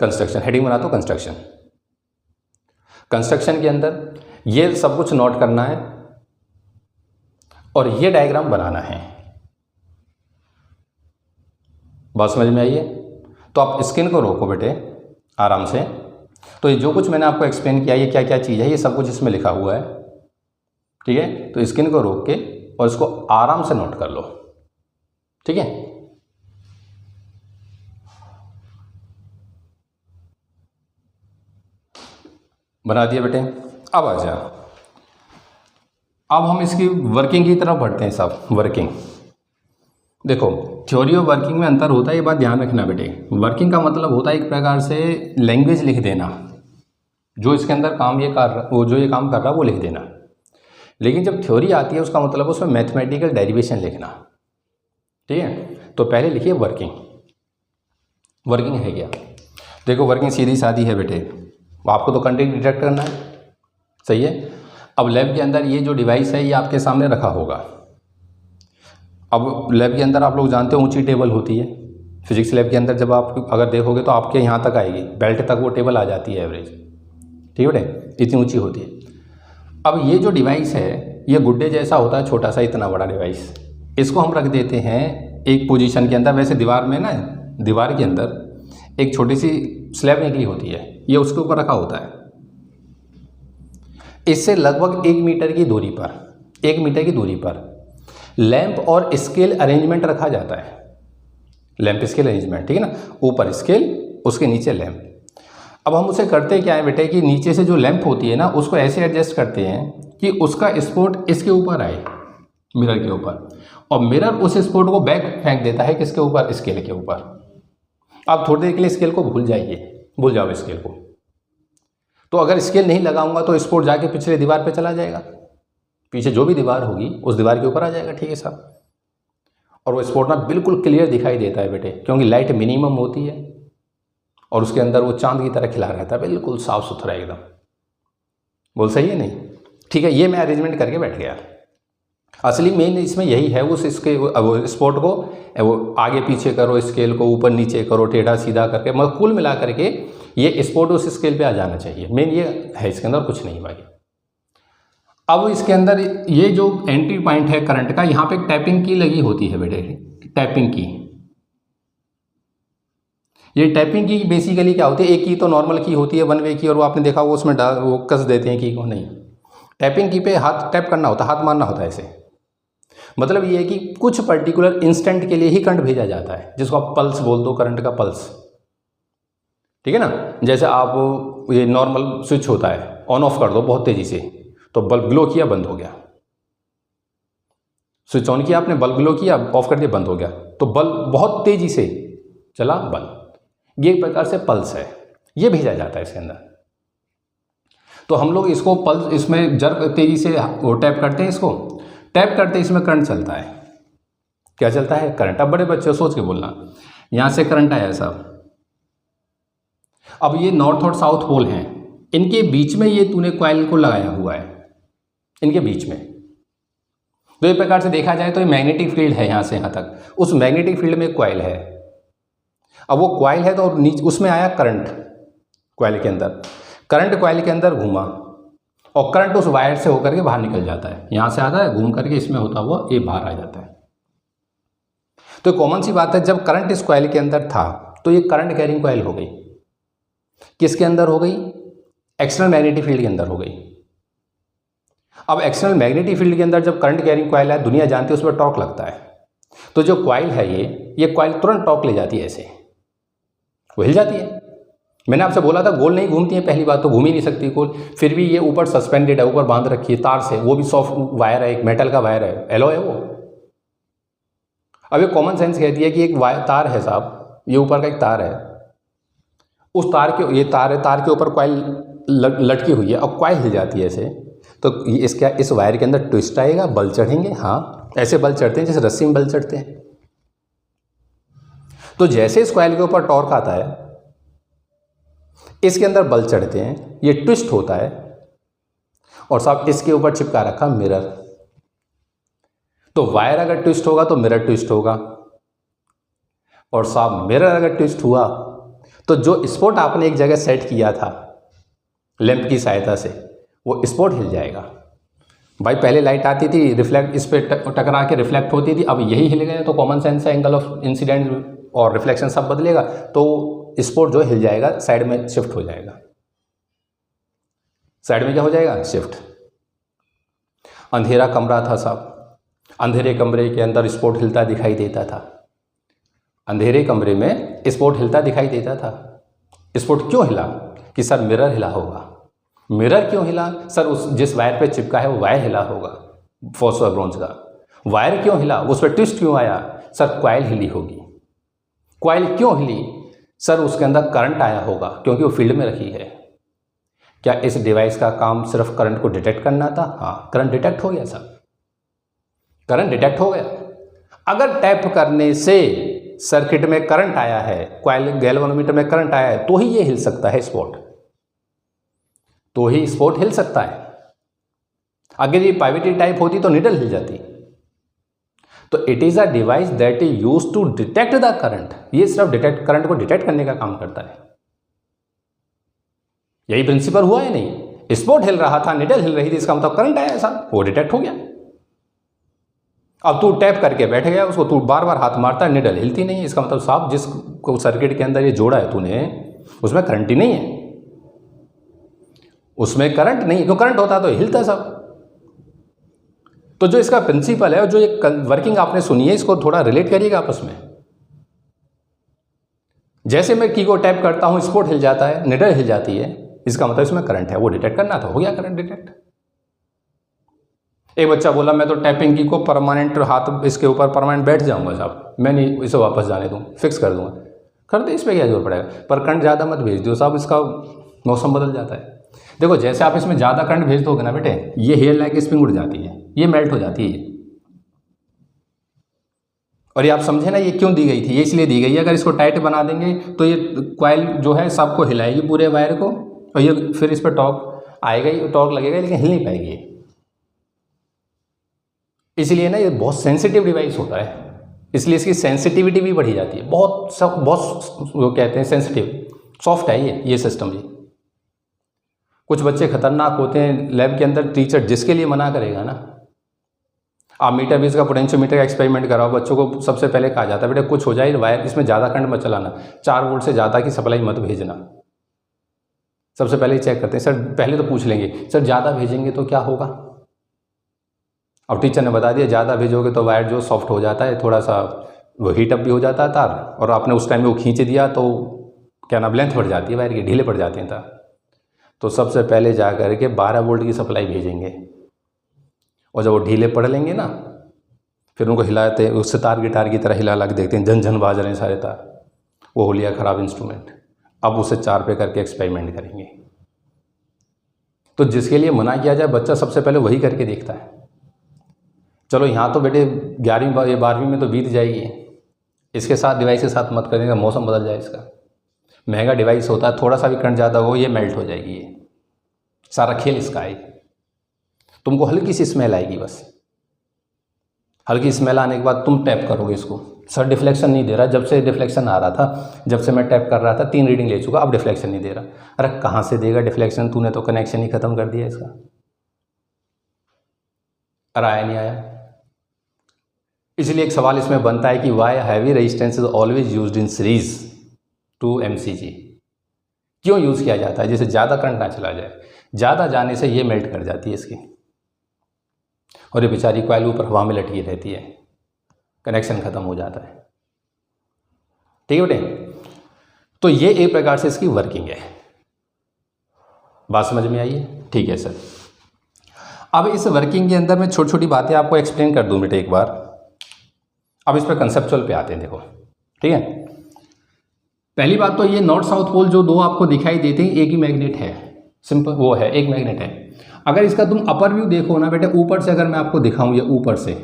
कंस्ट्रक्शन हेडिंग बना दो, कंस्ट्रक्शन। कंस्ट्रक्शन के अंदर ये सब कुछ नोट करना है और ये डायग्राम बनाना है। बात समझ में आई है? तो आप स्क्रीन को रोको बेटे आराम से। तो ये जो कुछ मैंने आपको एक्सप्लेन किया, ये क्या क्या चीज़ है, ये सब कुछ इसमें लिखा हुआ है, ठीक है। तो स्क्रीन को रोक के और इसको आराम से नोट कर लो, ठीक है। बना दिया बेटे। अब आ जा, अब हम इसकी वर्किंग की तरफ बढ़ते हैं साहब। वर्किंग देखो, थ्योरी और वर्किंग में अंतर होता है, ये बात ध्यान रखना बेटे। वर्किंग का मतलब होता है एक प्रकार से लैंग्वेज लिख देना, जो इसके अंदर काम ये कर रहा, वो जो ये काम कर रहा है वो लिख देना। लेकिन जब थ्योरी आती है उसका मतलब उसमें मैथमेटिकल डेरिवेशन लिखना, ठीक है। तो पहले लिखिए वर्किंग। वर्किंग है क्या? देखो वर्किंग सीधी सादी है बेटे, आपको तो कंटेंट डिटेक्ट करना है, सही है। अब लैब के अंदर ये जो डिवाइस है ये आपके सामने रखा होगा। अब लैब के अंदर आप लोग जानते हो ऊंची टेबल होती है। फिजिक्स लैब के अंदर जब आप अगर देखोगे तो आपके यहाँ तक आएगी, बेल्ट तक वो टेबल आ जाती है एवरेज, ठीक है बेटे, इतनी ऊंची होती है। अब ये जो डिवाइस है ये गुड्डे जैसा होता है, छोटा सा इतना बड़ा डिवाइस। इसको हम रख देते हैं एक पोजीशन के अंदर। वैसे दीवार में ना, दीवार के अंदर एक छोटी सी स्लैब निकली होती है, ये उसके ऊपर रखा होता है। इससे लगभग 1 मीटर की दूरी पर, 1 मीटर की दूरी पर लैंप और स्केल अरेंजमेंट रखा जाता है। लैंप स्केल अरेंजमेंट, ठीक है ना, ऊपर स्केल, उसके नीचे लैंप। अब हम उसे करते क्या है बेटे कि नीचे से जो लैंप होती है ना उसको ऐसे एडजस्ट करते हैं कि उसका स्पॉट इसके ऊपर आए, मिरर के ऊपर, और मिरर उस स्पॉट को बैक फेंक देता है किसके ऊपर, स्केल के ऊपर। आप थोड़ी देर के लिए स्केल को भूल जाइए, भूल जाओ स्केल को। तो अगर स्केल नहीं लगाऊंगा तो स्पॉट जाके पिछले दीवार पे चला जाएगा, पीछे जो भी दीवार होगी उस दीवार के ऊपर आ जाएगा, ठीक है साहब। और वो स्पॉट ना बिल्कुल क्लियर दिखाई देता है बेटे, क्योंकि लाइट मिनिमम होती है और उसके अंदर वो चांद की तरह खिला रहता है, बिल्कुल साफ सुथरा एकदम। बोल सही है नहीं? ठीक है, ये मैं अरेंजमेंट करके बैठ गया। असली मेन इसमें यही है, उस इसके वो स्पॉट को वो आगे पीछे करो, स्केल को ऊपर नीचे करो, टेढ़ा सीधा करके, मतलब कुल मिला करके ये स्पॉट उस स्केल पे आ जाना चाहिए। मेन ये है, इसके अंदर कुछ नहीं भाई। अब इसके अंदर ये जो एंट्री पॉइंट है करंट का, यहाँ पे एक टैपिंग की लगी होती है बेटे, टैपिंग की। ये टैपिंग की बेसिकली क्या होती है, एक की तो नॉर्मल की होती है 1 वे की, और वो आपने देखा वो उसमें वो कस देते हैं की को, नहीं। टैपिंग की पे हाथ टैप करना होता है, हाथ मारना होता है ऐसे। मतलब ये है कि कुछ पर्टिकुलर इंस्टेंट के लिए ही करंट भेजा जाता है, जिसको आप पल्स बोल दो, करंट का पल्स, ठीक है ना। जैसे आप ये नॉर्मल स्विच होता है, ऑन ऑफ कर दो बहुत तेजी से तो बल्ब ग्लो किया, बंद हो गया। स्विच ऑन किया आपने, बल्ब ग्लो किया, ऑफ कर दिया, बंद हो गया, तो बल्ब बहुत तेजी से चला, बंद। ये एक प्रकार से पल्स है, ये भेजा जाता है इसके अंदर। तो हम लोग इसको पल्स, इसमें जब तेजी से वो टैप करते हैं, इसको टैप करते इसमें करंट चलता है। क्या चलता है? करंट। अब बड़े बच्चे सोच के बोलना, यहां से करंट आया साहब, अब ये नॉर्थ और साउथ पोल हैं, इनके बीच में ये तूने कॉइल को लगाया हुआ है, इनके बीच में। तो एक प्रकार से देखा जाए तो ये मैग्नेटिक फील्ड है यहां से यहां तक, उस मैग्नेटिक फील्ड में कॉइल है। अब वो कॉइल है तो नीचे उसमें आया करंट, कॉइल के अंदर करंट, कॉइल के अंदर घूमा और करंट उस वायर से होकर के बाहर निकल जाता है, यहां से आता है घूम करके इसमें होता हुआ ये बाहर आ जाता है। तो कॉमन सी बात है, जब करंट इस कॉइल के अंदर था तो ये करंट कैरिंग कॉइल हो गई। किसके अंदर हो गई? एक्सटर्नल मैग्नेटिक फील्ड के अंदर हो गई। अब एक्सटर्नल मैग्नेटिक फील्ड के अंदर जब करंट कैरिंग कॉइल है, दुनिया जानती है उस पर टॉर्क लगता है, तो जो कॉइल है ये कॉइल तुरंत टॉर्क ले जाती है, ऐसे वो हिल जाती है। मैंने आपसे बोला था गोल नहीं घूमती है, पहली बात तो घूम ही नहीं सकती गोल, फिर भी ये ऊपर सस्पेंडेड है, ऊपर बांध रखी है तार से, वो भी सॉफ्ट वायर है, एक मेटल का वायर है, एलो है वो। अब ये कॉमन सेंस कहती है कि एक तार है साहब, ये ऊपर का एक तार है, उस तार के, ये तार है, तार के ऊपर कॉइल लटकी हुई है, अब कॉइल हिल जाती है ऐसे, तो इसका इस वायर के अंदर ट्विस्ट आएगा, बल चढ़ेंगे। हाँ, ऐसे बल चढ़ते हैं जैसे रस्सी में बल चढ़ते हैं। तो जैसे इस कॉइल के ऊपर टॉर्क आता है, इसके अंदर बल चढ़ते हैं, ये ट्विस्ट होता है, और साहब इसके ऊपर चिपका रखा मिरर। तो वायर अगर ट्विस्ट होगा तो मिरर ट्विस्ट होगा, और साहब मिरर अगर ट्विस्ट हुआ तो जो स्पॉट आपने एक जगह सेट किया था लैंप की सहायता से, वो स्पॉट हिल जाएगा। भाई पहले लाइट आती थी, रिफ्लेक्ट, इस पे टकरा के रिफ्लेक्ट होती थी, अब यही हिल गया तो कॉमन सेंस है, एंगल ऑफ इंसिडेंट और रिफ्लेक्शन सब बदलेगा, तो स्पॉट जो हिल जाएगा, साइड में शिफ्ट हो जाएगा। साइड में क्या हो जाएगा? शिफ्ट। अंधेरा कमरा था साहब, अंधेरे कमरे के अंदर स्पॉट हिलता दिखाई देता था, अंधेरे कमरे में स्पॉट हिलता दिखाई देता था। स्पॉट क्यों हिला? कि सर मिरर हिला होगा। मिरर क्यों हिला? सर उस जिस वायर पे चिपका है वो वायर हिला होगा, फॉस्फोर ब्रोंज का। वायर क्यों हिला? उस पर ट्विस्ट क्यों आया? सर कॉइल हिली होगी। कॉइल क्यों हिली? सर उसके अंदर करंट आया होगा, क्योंकि वो फील्ड में रखी है। क्या इस डिवाइस का काम सिर्फ करंट को डिटेक्ट करना था? हाँ, करंट डिटेक्ट हो गया सर, करंट डिटेक्ट हो गया। अगर टैप करने से सर्किट में करंट आया है, कॉइल गैल्वेनोमीटर में करंट आया है, तो ही ये हिल सकता है स्पॉट, तो ही स्पॉट हिल सकता है। अगर ये पाइवेटरी टाइप होती तो निडल हिल जाती। तो it is a device that is use to detect the current. ये सिर्फ करंट को डिटेक्ट करने का काम करता है। यही प्रिंसिपल हुआ है नहीं, स्पोर्ट हिल रहा था, निडल हिल रही थी, इसका मतलब करंट आया ऐसा, वो डिटेक्ट हो गया। अब तू टैप करके बैठ गया, उसको तू बार बार हाथ मारता है, निडल हिलती नहीं, इसका मतलब साहब जिसको सर्किट के अंदर ये जोड़ा है तूने, उसमें करंट ही नहीं है, उसमें करंट नहीं। क्यों करंट होता तो हिलता सब। तो जो इसका प्रिंसिपल है और जो ये वर्किंग आपने सुनी है, इसको थोड़ा रिलेट करिएगा आपस में। जैसे मैं की को टैप करता हूं, स्पोर्ट हिल जाता है, निडल हिल जाती है, इसका मतलब इसमें करंट है, वो डिटेक्ट करना था, हो गया करंट डिटेक्ट। एक बच्चा बोला मैं तो टैपिंग की को परमानेंट हाथ इसके ऊपर परमानेंट बैठ जाऊंगा साहब, मैं नहीं इसे वापस जाने दूँ, फिक्स कर दूंगा। कर दे, इस पर क्या जोर पड़ेगा, पर करंट ज़्यादा मत भेज दो साहब, इसका मौसम बदल जाता है। देखो जैसे आप इसमें ज़्यादा करंट भेज दोगे ना बेटे, ये हेयर लाइक स्प्रिंग उड़ जाती है, ये मेल्ट हो जाती है। और ये आप समझे ना, ये क्यों दी गई थी, ये इसलिए दी गई है, अगर इसको टाइट बना देंगे तो ये कॉइल जो है सबको हिलाएगी पूरे वायर को, और ये फिर इस पर टॉर्क आएगा ही, टॉर्क लगेगा, लेकिन हिल नहीं पाएगी। इसलिए ना ये बहुत सेंसिटिव डिवाइस होता है, इसलिए इसकी सेंसिटिविटी भी बढ़ी जाती है, बहुत वो कहते हैं सेंसिटिव, सॉफ्ट है ये सिस्टम जी। कुछ बच्चे खतरनाक होते हैं लैब के अंदर, टीचर जिसके लिए मना करेगा ना। आप मीटर बेस का पोटेंशियोमीटर का एक्सपेरिमेंट कराओ, बच्चों को सबसे पहले कहा जाता है बेटा कुछ हो जाए वायर, इसमें ज़्यादा करंट मत चलाना, 4 वोल्ट से ज़्यादा की सप्लाई मत भेजना। सबसे पहले ही चेक करते हैं, सर पहले तो पूछ लेंगे सर ज़्यादा भेजेंगे तो क्या होगा। अब टीचर ने बता दिया ज़्यादा भेजोगे तो वायर जो सॉफ्ट हो जाता है, थोड़ा सा वो हीटअप भी हो जाता है तार, और आपने उस टाइम में वो खींच दिया तो क्या नाम लेंथ बढ़ जाती है वायर की, ढीले पड़ जाते हैं तार। तो सबसे पहले जा कर के 12 वोल्ट की सप्लाई भेजेंगे, और जब वो ढीले पड़ लेंगे ना, फिर उनको हिलाते हैं, उससे तार गिटार की तरह हिला ला के देखते हैं, झन झन बाज रहे हैं सारे तार, वो हो लिया ख़राब इंस्ट्रूमेंट। अब उसे 4 पे करके एक्सपेरिमेंट करेंगे। तो जिसके लिए मना किया जाए बच्चा सबसे पहले वही करके देखता है। चलो यहाँ तो बेटे 11वीं या 12वीं में तो बीत जाएगी, इसके साथ डिवाइस के साथ मत करने का, मौसम बदल जाए इसका। महंगा डिवाइस होता है, थोड़ा सा भी करंट ज़्यादा हो ये मेल्ट हो जाएगी, ये सारा खेल इसका है। तुमको हल्की सी स्मेल आएगी, बस हल्की स्मेल आने के बाद तुम टैप करोगे इसको, सर डिफ्लेक्शन नहीं दे रहा, जब से डिफ्लेक्शन आ रहा था, जब से मैं टैप कर रहा था 3 रीडिंग ले चुका, अब डिफ्लेक्शन नहीं दे रहा। अरे कहाँ से देगा डिफ्लेक्शन, तूने तो कनेक्शन ही खत्म कर दिया इसका। अरे आया नहीं आया। इसलिए एक सवाल इसमें बनता है कि why heavy resistance is always used in series to MCG. क्यों यूज़ किया जाता है, जैसे ज़्यादा करंट ना चला जाए, ज़्यादा जाने से ये मेल्ट कर जाती है इसकी, और ये बेचारी कॉइल ऊपर हवा में लटकी रहती है, कनेक्शन ख़त्म हो जाता है। ठीक है बेटे, तो ये एक प्रकार से इसकी वर्किंग है। बात समझ में आई है? ठीक है सर। अब इस वर्किंग के अंदर मैं छोटी छोटी बातें आपको एक्सप्लेन कर दूं बेटे एक बार। अब इस पर कंसेप्चुअल पे आते हैं, देखो ठीक है। पहली बात तो ये नॉर्थ साउथ पोल जो 2 आपको दिखाई देते हैं, एक ही मैग्नेट है, सिंपल वो है, एक मैग्नेट है। अगर इसका तुम अपर व्यू देखो ना बेटे, ऊपर से अगर मैं आपको दिखाऊं, ये ऊपर से,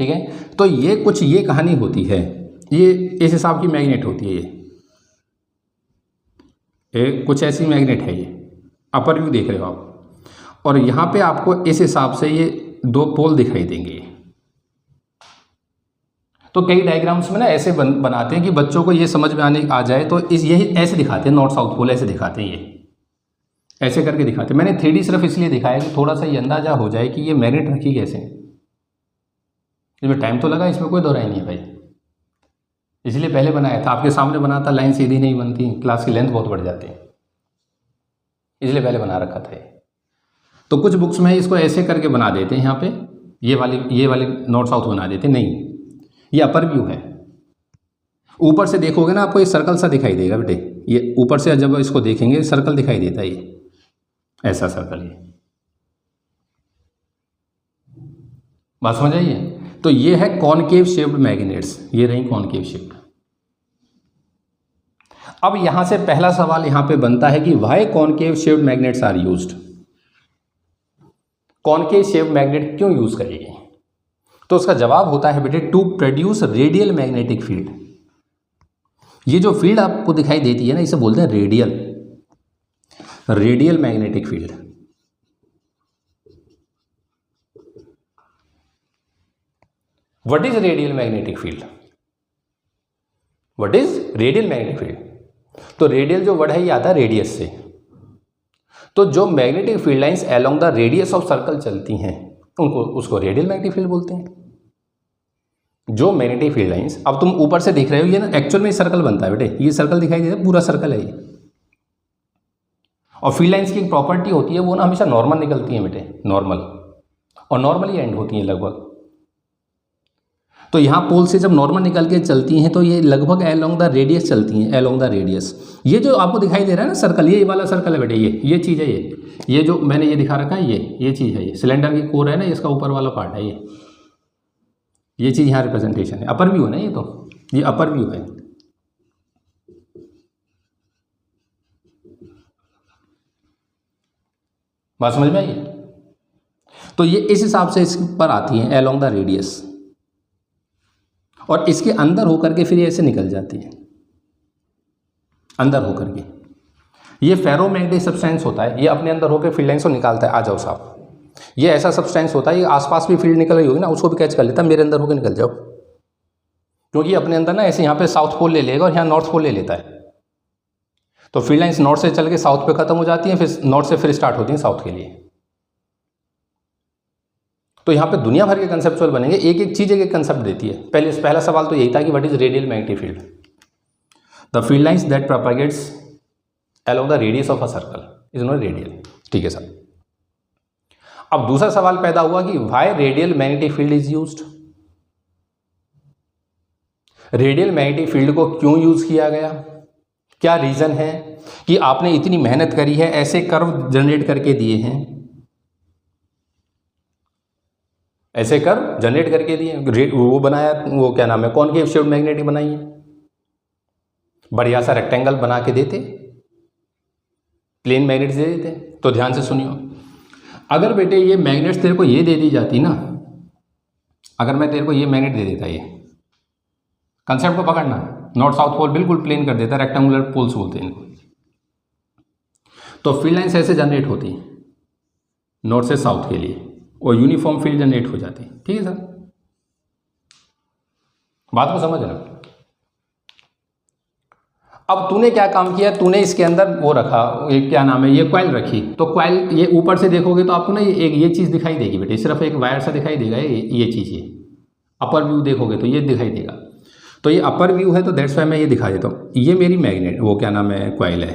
ठीक है, तो ये कुछ ये कहानी होती है, ये इस हिसाब की मैग्नेट होती है, ये कुछ ऐसी मैग्नेट है, ये अपर व्यू देख रहे हो आप, और यहाँ पे आपको इस हिसाब से ये 2 पोल दिखाई देंगे। तो कई डायग्राम्स में ना ऐसे बनाते हैं कि बच्चों को ये समझ में आ जाए, तो यही ऐसे दिखाते हैं, नॉर्थ साउथ पोल ऐसे दिखाते हैं, ये ऐसे करके दिखाते हैं। मैंने 3D सिर्फ इसलिए दिखाया कि थोड़ा सा ये अंदाजा हो जाए कि ये मैग्नेट रखी कैसे। इसमें टाइम तो लगा, इसमें कोई दो राय नहीं है भाई, इसलिए पहले बनाया था। आपके सामने बनाता लाइन सीधी नहीं बनती, क्लास की लेंथ बहुत बढ़ जाती है, इसलिए पहले बना रखा था। तो कुछ बुक्स में इसको ऐसे करके बना देते हैं, यहाँ पे ये वाली नॉर्थ साउथ बना देते, नहीं ये अपर व्यू है। ऊपर से देखोगे ना आपको ये सर्कल सा दिखाई देगा बेटे, ये ऊपर से जब इसको देखेंगे सर्कल दिखाई देता है, ये ऐसा सर्कल, ये बात समझ आइए। तो ये है कॉनकेव शेप्ड मैग्नेट्स, ये रही कॉनकेव शेप्ड। अब यहां से पहला सवाल यहां पे बनता है कि why concave shaped magnets are used. Concave shaped magnet क्यों यूज करेंगे, तो उसका जवाब होता है बेटे to produce radial magnetic field. ये जो फील्ड आपको दिखाई देती है ना, इसे बोलते हैं radial magnetic field. What is radial magnetic field? What is radial magnetic field? तो रेडियल जो वर्ड है ये आता है रेडियस से। तो जो magnetic field lines along the radius of circle चलती हैं उनको उसको रेडियल मैग्नेटिक फील्ड बोलते हैं। जो मैग्नेटिक फील्ड लाइंस, अब तुम ऊपर से देख रहे हो ये ना, एक्चुअल में सर्कल बनता है बेटे, ये सर्कल दिखाई दे रहा है, पूरा सर्कल है ये। और फील्ड लाइंस की एक प्रॉपर्टी होती है वो ना हमेशा नॉर्मल निकलती है बेटे, नॉर्मल, और नॉर्मली एंड होती हैं लगभग। तो यहाँ पोल से जब नॉर्मल निकल के चलती हैं तो ये लगभग अलोंग द रेडियस चलती हैं, अलोंग द रेडियस। ये जो आपको दिखाई दे रहा है ना सर्कल, ये वाला सर्कल है बेटे, ये चीज़ है, ये जो मैंने ये दिखा रखा है ये चीज़ है, ये सिलेंडर की कोर है ना, इसका ऊपर वाला पार्ट है ये चीज़ यहाँ रिप्रेजेंटेशन है। अपर व्यू है ना ये, तो ये अपर व्यू है। बात समझ में आई? तो ये इस हिसाब से इस पर आती है अलोंग द रेडियस, और इसके अंदर होकर के फिर ये ऐसे निकल जाती है, अंदर होकर के। ये फेरोमैग्नेटिक सब्सटेंस होता है, ये अपने अंदर होकर फील्ड लाइंस को निकालता है। आ जाओ साहब, ये ऐसा सब्सटेंस होता है, ये आसपास भी फील्ड निकल रही होगी ना, उसको भी कैच कर लेता है, मेरे अंदर होकर निकल जाओ, क्योंकि अपने अंदर ना ऐसे यहाँ पे साउथ पोल ले लेगा और यहाँ नॉर्थ पोल ले लेता है। तो फील्ड लाइंस नॉर्थ से चल के साउथ पे खत्म हो जाती हैं, फिर नॉर्थ से फिर स्टार्ट होती हैं साउथ के लिए। तो यहाँ पे दुनिया भर के कंसेप्चुअल बनेंगे, एक एक चीज़ एक कंसेप्ट देती है। पहला सवाल तो यही था कि what is radial magnetic field? The field lines that propagates along the radius of a circle is not radial. ठीक है सर। अब दूसरा सवाल पैदा हुआ कि why radial magnetic field is used? Radial magnetic field को क्यों यूज किया गया? क्या रीजन है कि आपने इतनी मेहनत करी है, ऐसे कर्व जनरेट करके दिए हैं, ऐसे कर्व जनरेट करके दिए, वो बनाया, वो क्या नाम है, कॉनकेव शेप्ड मैग्नेट बनाई है, बढ़िया सा रेक्टेंगल बना के देते, प्लेन मैग्नेट दे देते। तो ध्यान से सुनियो, अगर बेटे ये मैग्नेट्स तेरे को ये दे दी जाती ना, अगर मैं तेरे को ये मैग्नेट दे देता, ये कंसेप्ट को पकड़ना, नॉर्थ साउथ पोल बिल्कुल प्लेन कर देता, रेक्टेंगुलर पोल्स बोलते हैं इनको। तो फील्ड लाइंस ऐसे जनरेट होती नॉर्थ से साउथ के लिए, और यूनिफॉर्म फील्ड जनरेट हो जाती। ठीक है सर, बात को समझ रहे? अब तूने क्या काम किया, तूने इसके अंदर वो रखा, एक क्या नाम है, ये कॉइल रखी। तो कॉइल, ये ऊपर से देखोगे तो आपको ना ये चीज़ दिखाई देगी बेटे, सिर्फ एक वायर सा दिखाई देगा, ये चीज़, ये अपर व्यू देखोगे तो ये दिखाई देगा। तो ये अपर व्यू है, तो दैट्स वाई मैं ये दिखा देता हूँ। ये मेरी मैग्नेट, वो क्या नाम है, कॉइल है,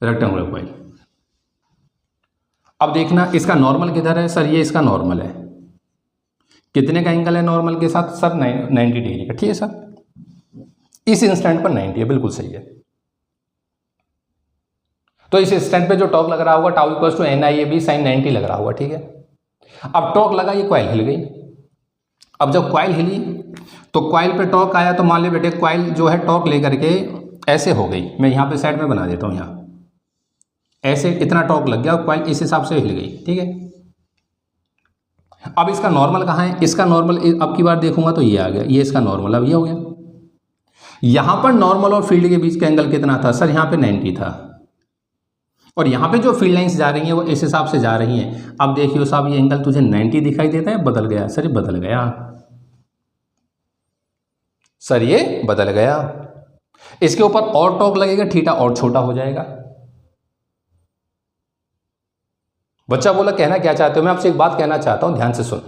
रेक्टेंगुलर कॉइल। अब देखना इसका नॉर्मल किधर है सर? ये इसका नॉर्मल है, कितने का एंगल है नॉर्मल के साथ सर? 90 डिग्री का। ठीक है सर, इस इंस्टेंट पर 90 है, बिल्कुल सही है। तो इस इंस्टेंट पे जो टॉर्क लग रहा होगा tau equals to NIAB sin 90 लग रहा होगा। ठीक है, अब टॉर्क लगा, ये कॉइल हिल गई। अब जब कॉइल हिली तो कॉइल पे टॉर्क आया, तो मान ले बेटे कॉइल जो है टॉर्क लेकर के ऐसे हो गई। मैं यहाँ पे साइड में बना देता हूँ, यहाँ ऐसे इतना टॉर्क लग गया, कॉइल इस हिसाब से हिल गई। ठीक है, अब इसका नॉर्मल कहाँ है? इसका नॉर्मल अब की बार देखूंगा तो ये आ गया, ये इसका नॉर्मल, अब ये हो गया। यहां पर नॉर्मल और फील्ड के बीच का एंगल कितना था सर? यहां पे 90 था, और यहां पे जो फील्ड लाइंस जा रही हैं वो इस हिसाब से जा रही हैं। अब देखियो साहब, ये एंगल तुझे 90 दिखाई देता है, बदल गया सर, ये बदल गया सर, ये बदल गया। इसके ऊपर और टॉर्क लगेगा, थीटा और छोटा हो जाएगा। बच्चा बोला कहना क्या चाहते हो? मैं आपसे एक बात कहना चाहता हूं, ध्यान से सुन,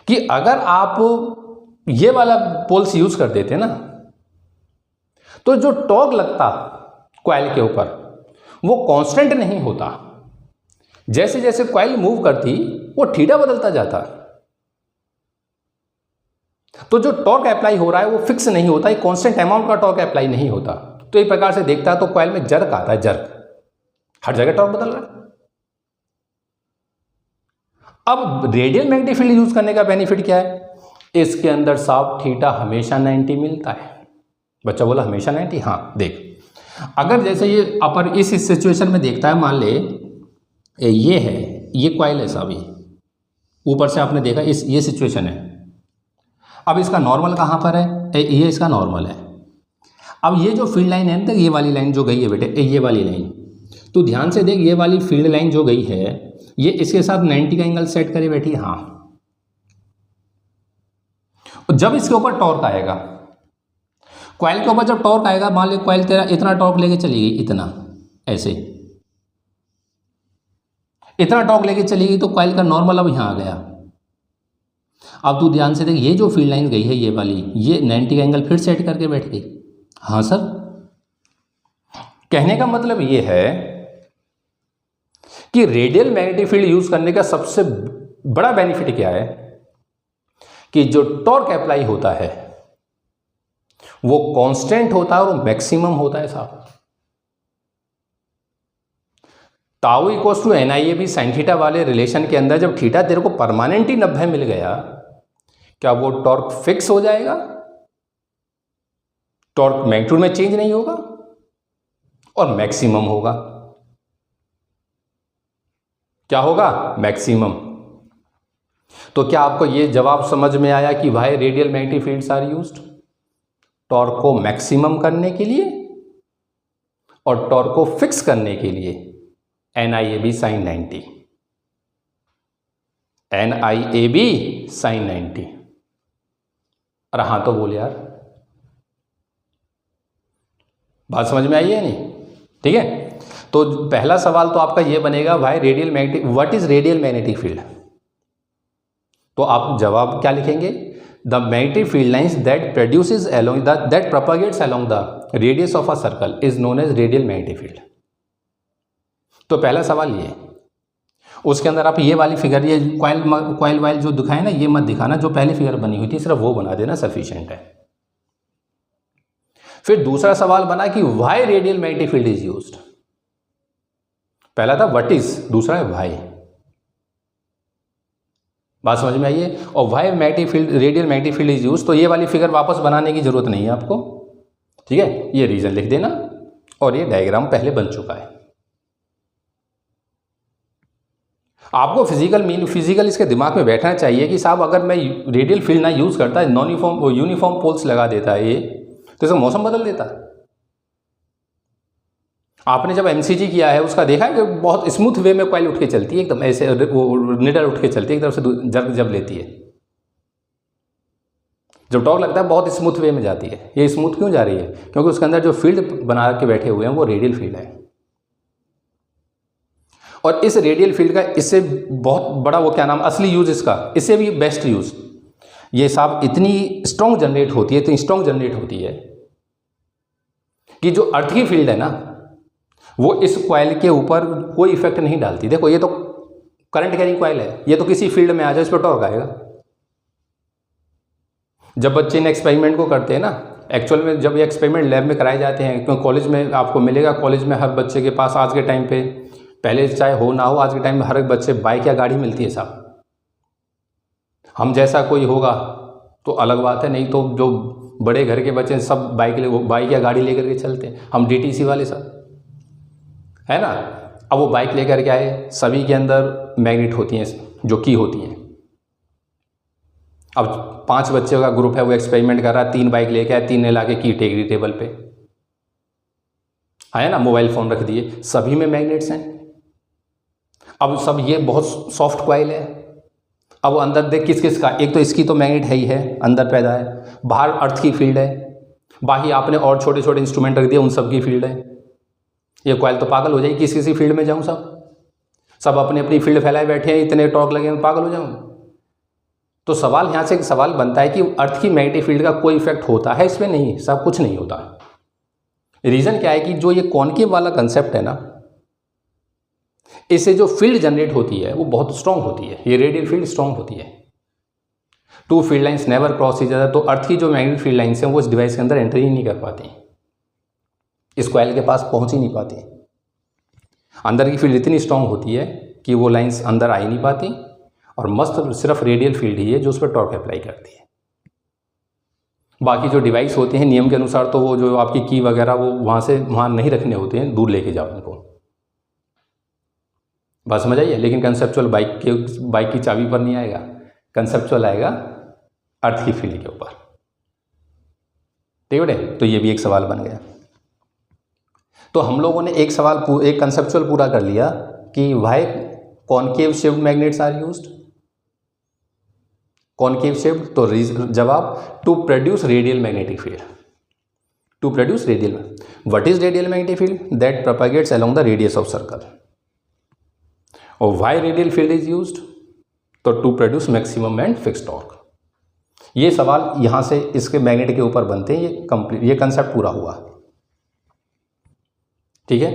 कि अगर आप ये वाला पोल्स यूज कर देते ना, तो जो टॉर्क लगता कॉइल के ऊपर वो कांस्टेंट नहीं होता। जैसे जैसे कॉइल मूव करती वो थीटा बदलता जाता। तो जो टॉर्क अप्लाई हो रहा है वो फिक्स नहीं होता, एक कांस्टेंट अमाउंट का टॉर्क अप्लाई नहीं होता। तो एक प्रकार से देखता है तो कॉइल में जर्क आता है, जर्क, हर जगह टॉर्क बदल रहा है। अब रेडियल मैग्नेटिक फील्ड यूज करने का बेनिफिट क्या है? इसके अंदर साफ थीटा हमेशा 90 मिलता है। बच्चा बोला हमेशा 90? हाँ, देख, अगर जैसे ये अपर इस सिचुएशन में देखता है, मान ले ये है, ये कॉइल है साहब, ये ऊपर से आपने देखा ये सिचुएशन है। अब इसका नॉर्मल कहाँ पर है? ये इसका नॉर्मल है। अब ये जो फील्ड लाइन है ना, ये वाली लाइन जो गई है बेटे, ये वाली लाइन, तो ध्यान से देख, ये वाली फील्ड लाइन जो गई है, ये इसके साथ 90 का एंगल सेट करे बैठी। हाँ, जब इसके ऊपर टॉर्क आएगा, कॉइल के ऊपर जब टॉर्क आएगा, मान ली कॉइल तेरा इतना टॉर्क लेके चली गई, इतना ऐसे इतना टॉर्क लेके चली गई, तो कॉइल का नॉर्मल अब यहाँ आ गया। अब तू ध्यान से देख, ये जो फील्ड लाइन गई है ये वाली, ये 90 का एंगल फिर सेट करके बैठ गई। हाँ सर, कहने का मतलब ये है कि रेडियल मैग्नेटिक फील्ड यूज करने का सबसे बड़ा बेनिफिट क्या है कि जो टॉर्क अप्लाई होता है वो कांस्टेंट होता है और मैक्सिमम होता है साहब। Tau equals to NIAB sin theta वाले रिलेशन के अंदर जब थीटा तेरे को परमानेंट ही 90 मिल गया, क्या वो टॉर्क फिक्स हो जाएगा? टॉर्क मैग्नीट्यूड में चेंज नहीं होगा और मैक्सिमम होगा। क्या होगा? मैक्सिमम। तो क्या आपको ये जवाब समझ में आया कि भाई radial magnetic fields are used torque को मैक्सिमम करने के लिए और टॉर्क को फिक्स करने के लिए। NIAB sin 90, NIAB sin 90। अरे हाँ तो बोल यार, बात समझ में आई है नहीं? ठीक है, तो पहला सवाल तो आपका ये बनेगा भाई radial magnetic, what is radial magnetic field? तो आप जवाब क्या लिखेंगे? The magnetic field lines that produces along the that propagates along the radius of a circle is known as radial magnetic field. तो पहला सवाल ये, उसके अंदर आप ये वाली फिगर, ये कॉइल वाइल जो दिखाए ना, ये मत दिखाना, जो पहली फिगर बनी हुई थी सिर्फ वो बना देना, सफिशिएंट है। फिर दूसरा सवाल बना कि why radial magnetic field is used. पहला था व्हाट इज, दूसरा है व्हाई। बात समझ में आई है? और why magnetic field, radial magnetic field is used, तो ये वाली फिगर वापस बनाने की जरूरत नहीं है आपको। ठीक है, ये रीजन लिख देना और ये डायग्राम पहले बन चुका है। आपको फिजिकल इसके दिमाग में बैठना चाहिए कि साहब अगर मैं रेडियल फील्ड ना यूज करता, नॉन यूनिफॉर्म पोल्स लगा देता ये, तो इसका मौसम बदल देता। आपने जब MCG किया है उसका देखा है कि बहुत स्मूथ वे में कॉइल उठ के चलती है, एकदम ऐसे वो निडल उठ के चलती है, एकदम से जर्क जब लेती है, जब टॉर्क लगता है बहुत स्मूथ वे में जाती है। ये स्मूथ क्यों जा रही है? क्योंकि उसके अंदर जो फील्ड बना के बैठे हुए हैं वो रेडियल फील्ड है। और इस रेडियल फील्ड का इससे बहुत बड़ा वो क्या नाम, असली यूज इसका, इससे भी बेस्ट यूज, ये साहब इतनी स्ट्रॉन्ग जनरेट होती है, इतनी स्ट्रॉन्ग जनरेट होती है कि जो अर्थ की फील्ड है ना, वो इस कॉइल के ऊपर कोई इफेक्ट नहीं डालती। देखो ये तो करंट कैरिंग कॉइल है, ये तो किसी फील्ड में आ जाए इस पर टॉर्क आएगा। जब बच्चे इन एक्सपेरिमेंट को करते हैं ना, एक्चुअल में जब ये एक्सपेरिमेंट लैब में कराए जाते हैं, क्योंकि कॉलेज में आपको मिलेगा, कॉलेज में हर बच्चे के पास आज के टाइम पे, पहले चाहे हो ना हो, आज के टाइम में हर एक बच्चे बाइक या गाड़ी मिलती है साहब। हम जैसा कोई होगा तो अलग बात है, नहीं तो जो बड़े घर के बच्चे सब बाइक या गाड़ी लेकर के चलते हैं। हम DTC वाले सब है ना, अब वो बाइक लेकर के आए, सभी के अंदर मैग्नेट होती हैं जो की होती हैं। अब 5 बच्चों का ग्रुप है, वो एक्सपेरिमेंट कर रहा है, 3 बाइक लेके आए, 3 ने लाके की टेक दी टेबल पे, है ना, मोबाइल फ़ोन रख दिए, सभी में मैग्नेट्स हैं। अब सब ये बहुत सॉफ्ट कॉइल है, अब वो अंदर देख किस किस का, एक तो इसकी तो मैग्नेट है ही है, अंदर पैदा है, बाहर अर्थ की फील्ड है, बाकी आपने और छोटे छोटे इंस्ट्रूमेंट रख दिए, उन सब की फील्ड है। ये कॉइल तो पागल हो जाएगी, किसी फील्ड में जाऊँ, सब अपनी अपनी फील्ड फैलाए बैठे हैं, इतने टॉर्क लगे हैं, पागल हो जाऊँ। तो सवाल यहाँ से एक सवाल बनता है कि अर्थ की मैग्नेटिक फील्ड का कोई इफेक्ट होता है इसमें? नहीं, सब कुछ नहीं होता। रीज़न क्या है कि जो ये कॉनकेव वाला कंसेप्ट है ना, इससे जो फील्ड जनरेट होती है वो बहुत स्ट्रांग होती है, ये रेडियल फील्ड स्ट्रांग होती है। 2 field lines never cross each other, तो अर्थ की जो मैग्नेटिक फील्ड लाइंस हैं वो इस डिवाइस के अंदर एंटर ही नहीं कर पाती, इस कॉइल के पास पहुंच ही नहीं पाती। अंदर की फील्ड इतनी स्ट्रांग होती है कि वो लाइंस अंदर आ ही नहीं पाती, और मस्त सिर्फ रेडियल फील्ड ही है जो उस पर टॉर्क अप्लाई करती है। बाकी जो डिवाइस होते हैं नियम के अनुसार, तो वो जो आपकी की वगैरह वो वहाँ नहीं रखने होते हैं, दूर लेके जाओ उनको। बात समझ आइए? लेकिन कंसेप्चुअल बाइक की चाबी पर नहीं आएगा, कंसेप्चुअल आएगा अर्थ की फील्ड के ऊपर। ठीक है बेटे, तो ये भी एक सवाल बन गया। तो हम लोगों ने एक कंसेप्चुअल पूरा कर लिया कि why concave shaped magnets are used, concave shape, तो जवाब to produce radial magnetic field, to produce radial. What is radial magnetic field? That propagates along the radius of circle. और why radial field is used? तो to produce maximum and fix torque. ये सवाल यहाँ से इसके magnet के ऊपर बनते हैं, ये कंप्लीट, ये कंसेप्ट पूरा हुआ। ठीक है,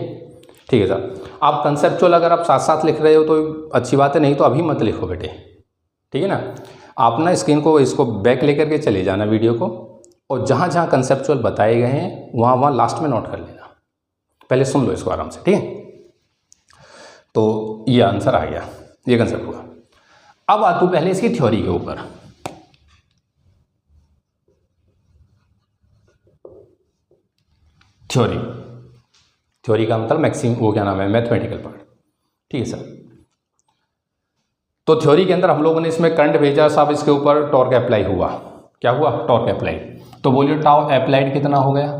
ठीक है सर। आप कंसेप्चुअल अगर आप साथ साथ लिख रहे हो तो अच्छी बात है, नहीं तो अभी मत लिखो बेटे, ठीक है ना। आप ना स्क्रीन को इसको बैक लेकर के चले जाना वीडियो को, और जहाँ जहाँ कंसेप्चुअल बताए गए हैं वहाँ लास्ट में नोट कर लेना। पहले सुन लो इसको आराम से, ठीक है। तो ये आंसर आ गया, ये कंसेप्ट हुआ। अब आ तू पहले इसकी थ्योरी के ऊपर। थ्योरी का मतलब मैक्सिमम, वो क्या नाम है, मैथमेटिकल पार्ट, ठीक है सर। तो थ्योरी के अंदर हम लोगों ने इसमें करंट भेजा साहब, इसके ऊपर टॉर्क अप्लाई हुआ। क्या हुआ? Torque apply. तो बोलिए टाउ अप्लाइड कितना हो गया?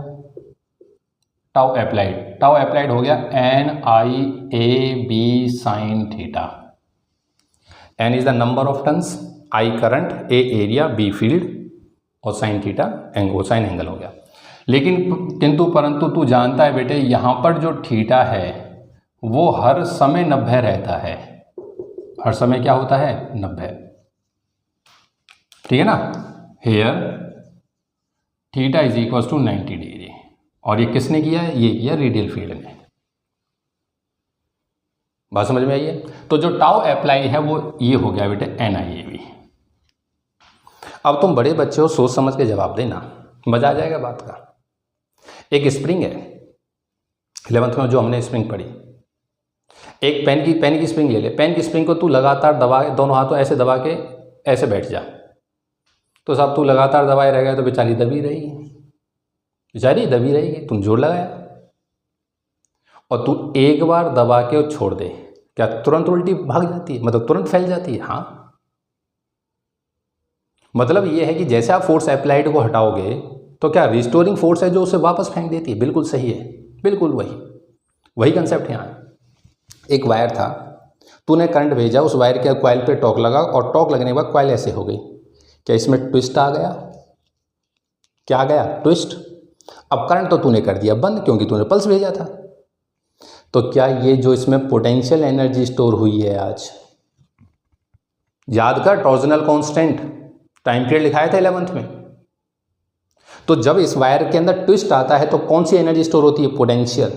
टाउ अप्लाइड हो गया NIAB sine theta. N is the number of turns, I current, A area, B field, और साइन थीटा साइन एंगल हो गया। लेकिन किंतु परंतु तू जानता है बेटे, यहाँ पर जो थीटा है वो हर समय 90 रहता है। हर समय क्या होता है? 90, ठीक है ना। Here theta is equal to 90 degree. और ये किसने किया है? ये किया रेडियल फील्ड ने। बात समझ में आई है? तो जो टाउ अप्लाई है वो ये हो गया बेटे NIAB। अब तुम बड़े बच्चे हो, सोच समझ के जवाब देना, मजा आ जाएगा बात का। एक स्प्रिंग है 11th में जो हमने स्प्रिंग पढ़ी, एक पेन की स्प्रिंग ले ले। पेन की स्प्रिंग को तू लगातार दबा, दोनों हाथों ऐसे दबा के ऐसे बैठ जा, तो साहब तू लगातार दबाए रहेगा तो बेचारी दबी रहेगी, तुम जोर लगाया। और तू एक बार दबा के छोड़ दे, क्या तुरंत उल्टी भाग जाती है? मतलब तुरंत फैल जाती है? हाँ। मतलब ये है कि जैसे आप फोर्स अप्लाइड को हटाओगे तो क्या रिस्टोरिंग फोर्स है जो उसे वापस फेंक देती है। बिल्कुल सही है, बिल्कुल वही कंसेप्ट यहाँ है। एक वायर था, तूने करंट भेजा, उस वायर के कॉइल पे टॉर्क लगा, और टॉर्क लगने के बाद कॉइल ऐसे हो गई। क्या इसमें ट्विस्ट आ गया? क्या आ गया? ट्विस्ट। अब करंट तो तूने कर दिया बंद, क्योंकि तूने पल्स भेजा था। तो क्या ये जो इसमें पोटेंशियल एनर्जी स्टोर हुई है आज, याद कर टॉर्जनल कांस्टेंट टाइम पीरियड लिखाया था 11th में। तो जब इस वायर के अंदर ट्विस्ट आता है तो कौन सी एनर्जी स्टोर होती है? पोटेंशियल।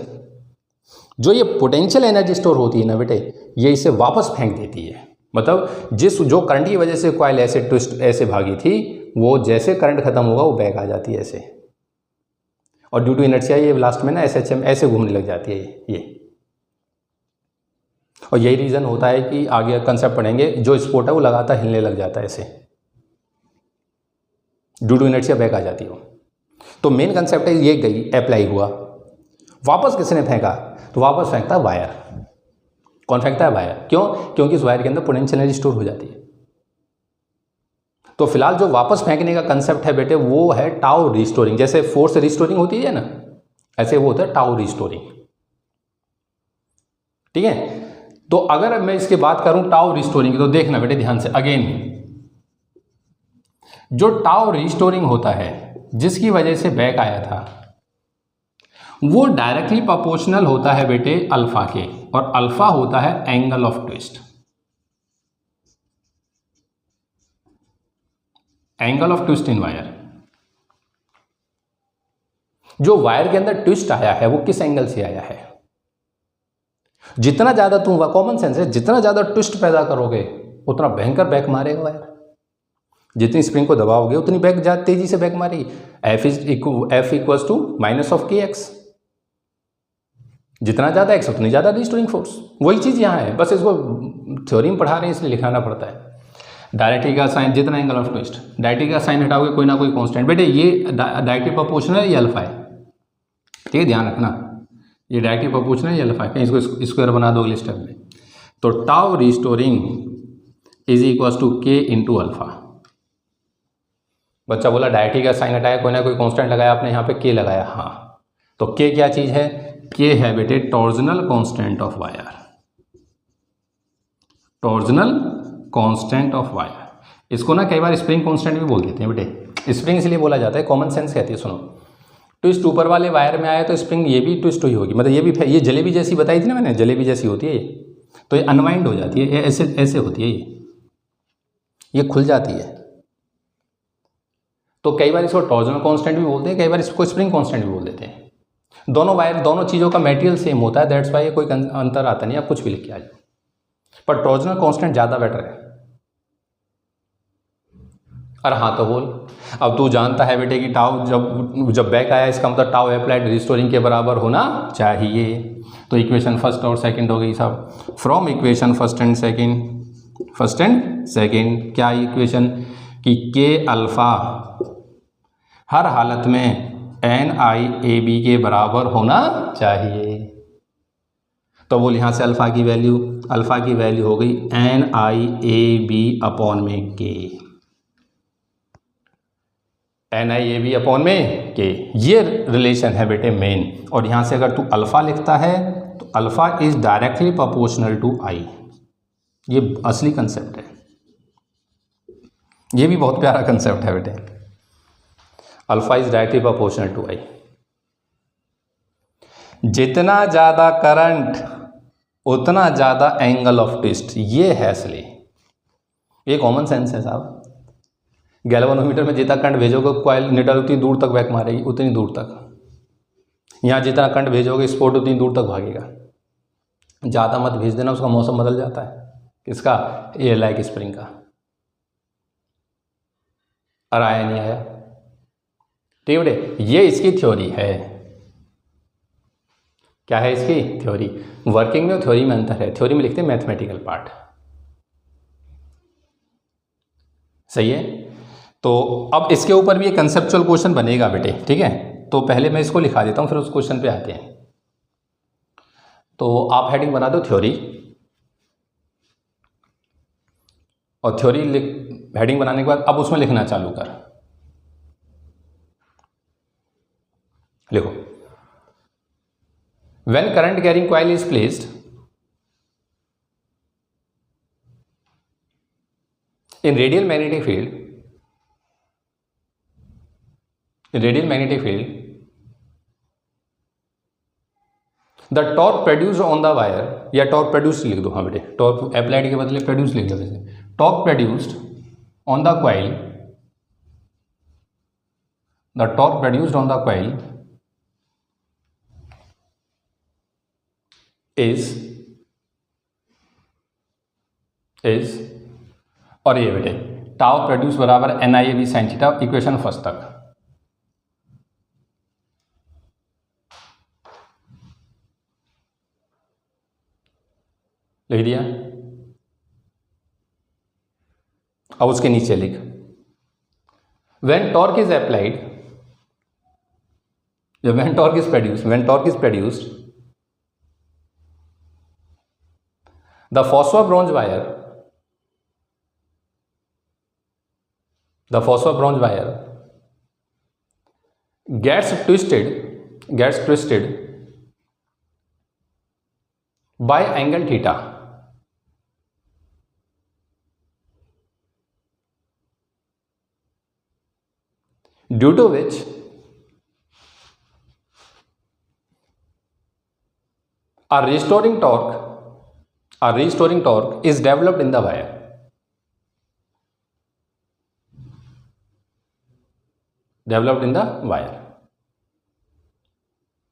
जो ये पोटेंशियल एनर्जी स्टोर होती है ना बेटे, ये इसे वापस फेंक देती है। मतलब जो करंट की वजह से कॉइल ऐसे ट्विस्ट ऐसे भागी थी, वो जैसे करंट खत्म होगा वो बैक आ जाती है ऐसे, और ड्यू टू इनर्शिया ये लास्ट में ना SHM ऐसे घूमने लग जाती है ये। और यही रीज़न होता है कि आगे कंसेप्ट पढ़ेंगे, जो स्पोर्ट है वो लगातार हिलने लग जाता है ऐसे, ड्यू टू इनर्शिया बैक आ जाती हो। तो मेन कंसेप्ट है ये, गई अप्लाई हुआ, वापस किसने फेंका? तो वापस फेंकता है वायर। कौन फेंकता है? वायर। क्यों? क्योंकि इस वायर के अंदर पोटेंशियल एनर्जी स्टोर हो जाती है। तो फिलहाल जो वापस फेंकने का कंसेप्ट है बेटे वो है टाउ रिस्टोरिंग। जैसे फोर्स रिस्टोरिंग होती है ना, ऐसे वो होता है टाउ रिस्टोरिंग, ठीक है। तो अगर मैं इसकी बात करूं टाउ रिस्टोरिंग की, तो देखना बेटे ध्यान से, अगेन जो टाउ रिस्टोरिंग होता है जिसकी वजह से बैक आया था, वो डायरेक्टली प्रोपोर्शनल होता है बेटे अल्फा के, और अल्फा होता है angle of twist. Angle of twist in wire. जो वायर के अंदर ट्विस्ट आया है वो किस एंगल से आया है? जितना ज्यादा तुम, कॉमन सेंस है, जितना ज्यादा ट्विस्ट पैदा करोगे उतना भयंकर बैक मारेगा वायर। जितनी स्प्रिंग को दबाओगे उतनी बैक तेजी से बैक मारेगी। F equals to minus of KX। जितना ज़्यादा x उतनी ज़्यादा रिस्टोरिंग फोर्स। वही चीज़ यहाँ है, बस इसको थ्योरी में पढ़ा रहे हैं इसलिए लिखाना पड़ता है। डायरेक्टली का साइन, जितना एंगल ऑफ ट्विस्ट, डायरेक्टली का साइन हटाओगे कोई ना कोई कांस्टेंट। बेटे ये डायरेक्टली प्रोपोर्शनल है, ये अल्फा है, ठीक है, ध्यान रखना। ये डायरेक्टली प्रोपोर्शनल है, ये अल्फा है, कहीं इसको स्क्वायर बना दो अगले स्टेप में। तो tau restoring is equal to K into alpha. बच्चा बोला डायरेक्टली का साइन हटाया, कोई ना कोई कांस्टेंट लगाया आपने, यहाँ पे K लगाया। हाँ, तो K क्या चीज़ है? K है बेटे torsional constant of wire. Torsional constant of wire. इसको ना कई बार स्प्रिंग कांस्टेंट भी बोल देते हैं बेटे। स्प्रिंग इसलिए बोला जाता है, कॉमन सेंस कहती है। सुनो, ट्विस्ट ऊपर वाले वायर में आया तो स्प्रिंग ये भी ट्विस्ट हुई होगी, मतलब ये भी, ये जलेबी जैसी बताई थी ना मैंने, जलेबी जैसी होती है ये, तो ये अनवाइंड हो जाती है, ये ऐसे ऐसे होती है, ये खुल जाती है। तो कई बार इसको टॉर्जनल कांस्टेंट भी बोलते हैं, कई बार इसको स्प्रिंग कांस्टेंट भी बोल देते हैं। दोनों वायर, दोनों चीज़ों का मटेरियल सेम होता है, दैट्स वाई कोई अंतर आता नहीं, आप कुछ भी लिख के आ जाओ, पर टॉर्जनल कांस्टेंट ज़्यादा बेटर है। अरे हाँ तो बोल, अब तू जानता है बेटे कि टाउ जब बैक आया इसका मतलब टाउ अप्लाइड रिस्टोरिंग के बराबर होना चाहिए। तो इक्वेशन फर्स्ट और सेकंड हो गई साहब। From equation first and second क्या इक्वेशन कि के अल्फ़ा हर हालत में NIAB के बराबर होना चाहिए। तो बोल यहाँ से अल्फ़ा की वैल्यू हो गई NIAB अपॉन में के, NIAB अपॉन में के, ये रिलेशन है बेटे मेन। और यहाँ से अगर तू अल्फ़ा लिखता है तो alpha is directly proportional to I, ये असली कंसेप्ट है, ये भी बहुत प्यारा कंसेप्ट है बेटे। Alpha is directly proportional to I. जितना ज़्यादा करंट उतना ज़्यादा एंगल ऑफ ट्विस्ट, ये है असली, ये कॉमन सेंस है साहब। गैल्वेनोमीटर में जितना करंट भेजोगे कॉइल निडल उतनी दूर तक बैक मारेगी, उतनी दूर तक। यहाँ जितना करंट भेजोगे स्पोर्ट उतनी दूर तक भागेगा। ज़्यादा मत भेज देना, उसका मौसम बदल जाता है। किसका? एयर लाइक स्प्रिंग का। और आया नहीं आया, ठीक है बेटे, ये इसकी थ्योरी है। क्या है इसकी थ्योरी? वर्किंग में और थ्योरी में अंतर है। थ्योरी में लिखते हैं मैथमेटिकल पार्ट, सही है। तो अब इसके ऊपर भी एक कंसेप्चुअल क्वेश्चन बनेगा बेटे, ठीक है। तो पहले मैं इसको लिखा देता हूँ, फिर उस क्वेश्चन पे आते हैं। तो आप हेडिंग बना दो थ्योरी, और थ्योरी हेडिंग बनाने के बाद अब उसमें लिखना चालू कर। लिखो, when current carrying coil is placed in radial magnetic field, the torque produced on the wire, या torque produced लिख दो, हाँ बेटे, torque applied के बदले produced लिख दो। वैसे torque produced on the coil, the torque produced on the coil is और ये बेटे टाउ प्रोड्यूस बराबर NIAB sine theta, equation first तक। लिख दिया। अब उसके नीचे लिख, when torque is applied, when torque is produced, the phosphor-bronze wire gets twisted by angle theta, due to which a restoring torque is developed in the wire.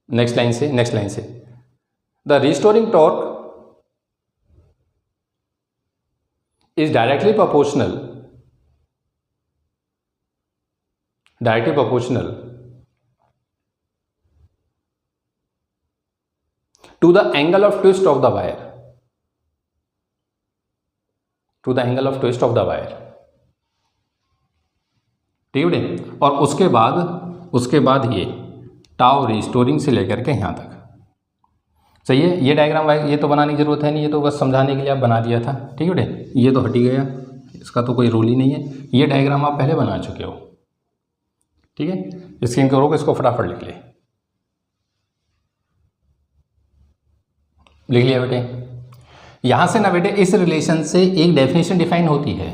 Next line से the restoring torque is directly proportional to the angle of twist of the wire, ठीक है। और उसके बाद ये tau restoring से लेकर के यहाँ तक, सही है। ये डायग्राम ये तो बनाने की जरूरत है नहीं, ये तो बस समझाने के लिए आप बना दिया था, ठीक है बेटे। ये तो हट ही गया, इसका तो कोई रोल ही नहीं है। ये डायग्राम आप पहले बना चुके हो, ठीक है। स्क्रीन करो, इसको फटाफट लिख लिया बेटे। यहाँ से ना बेटे इस रिलेशन से एक डेफिनेशन डिफाइन होती है,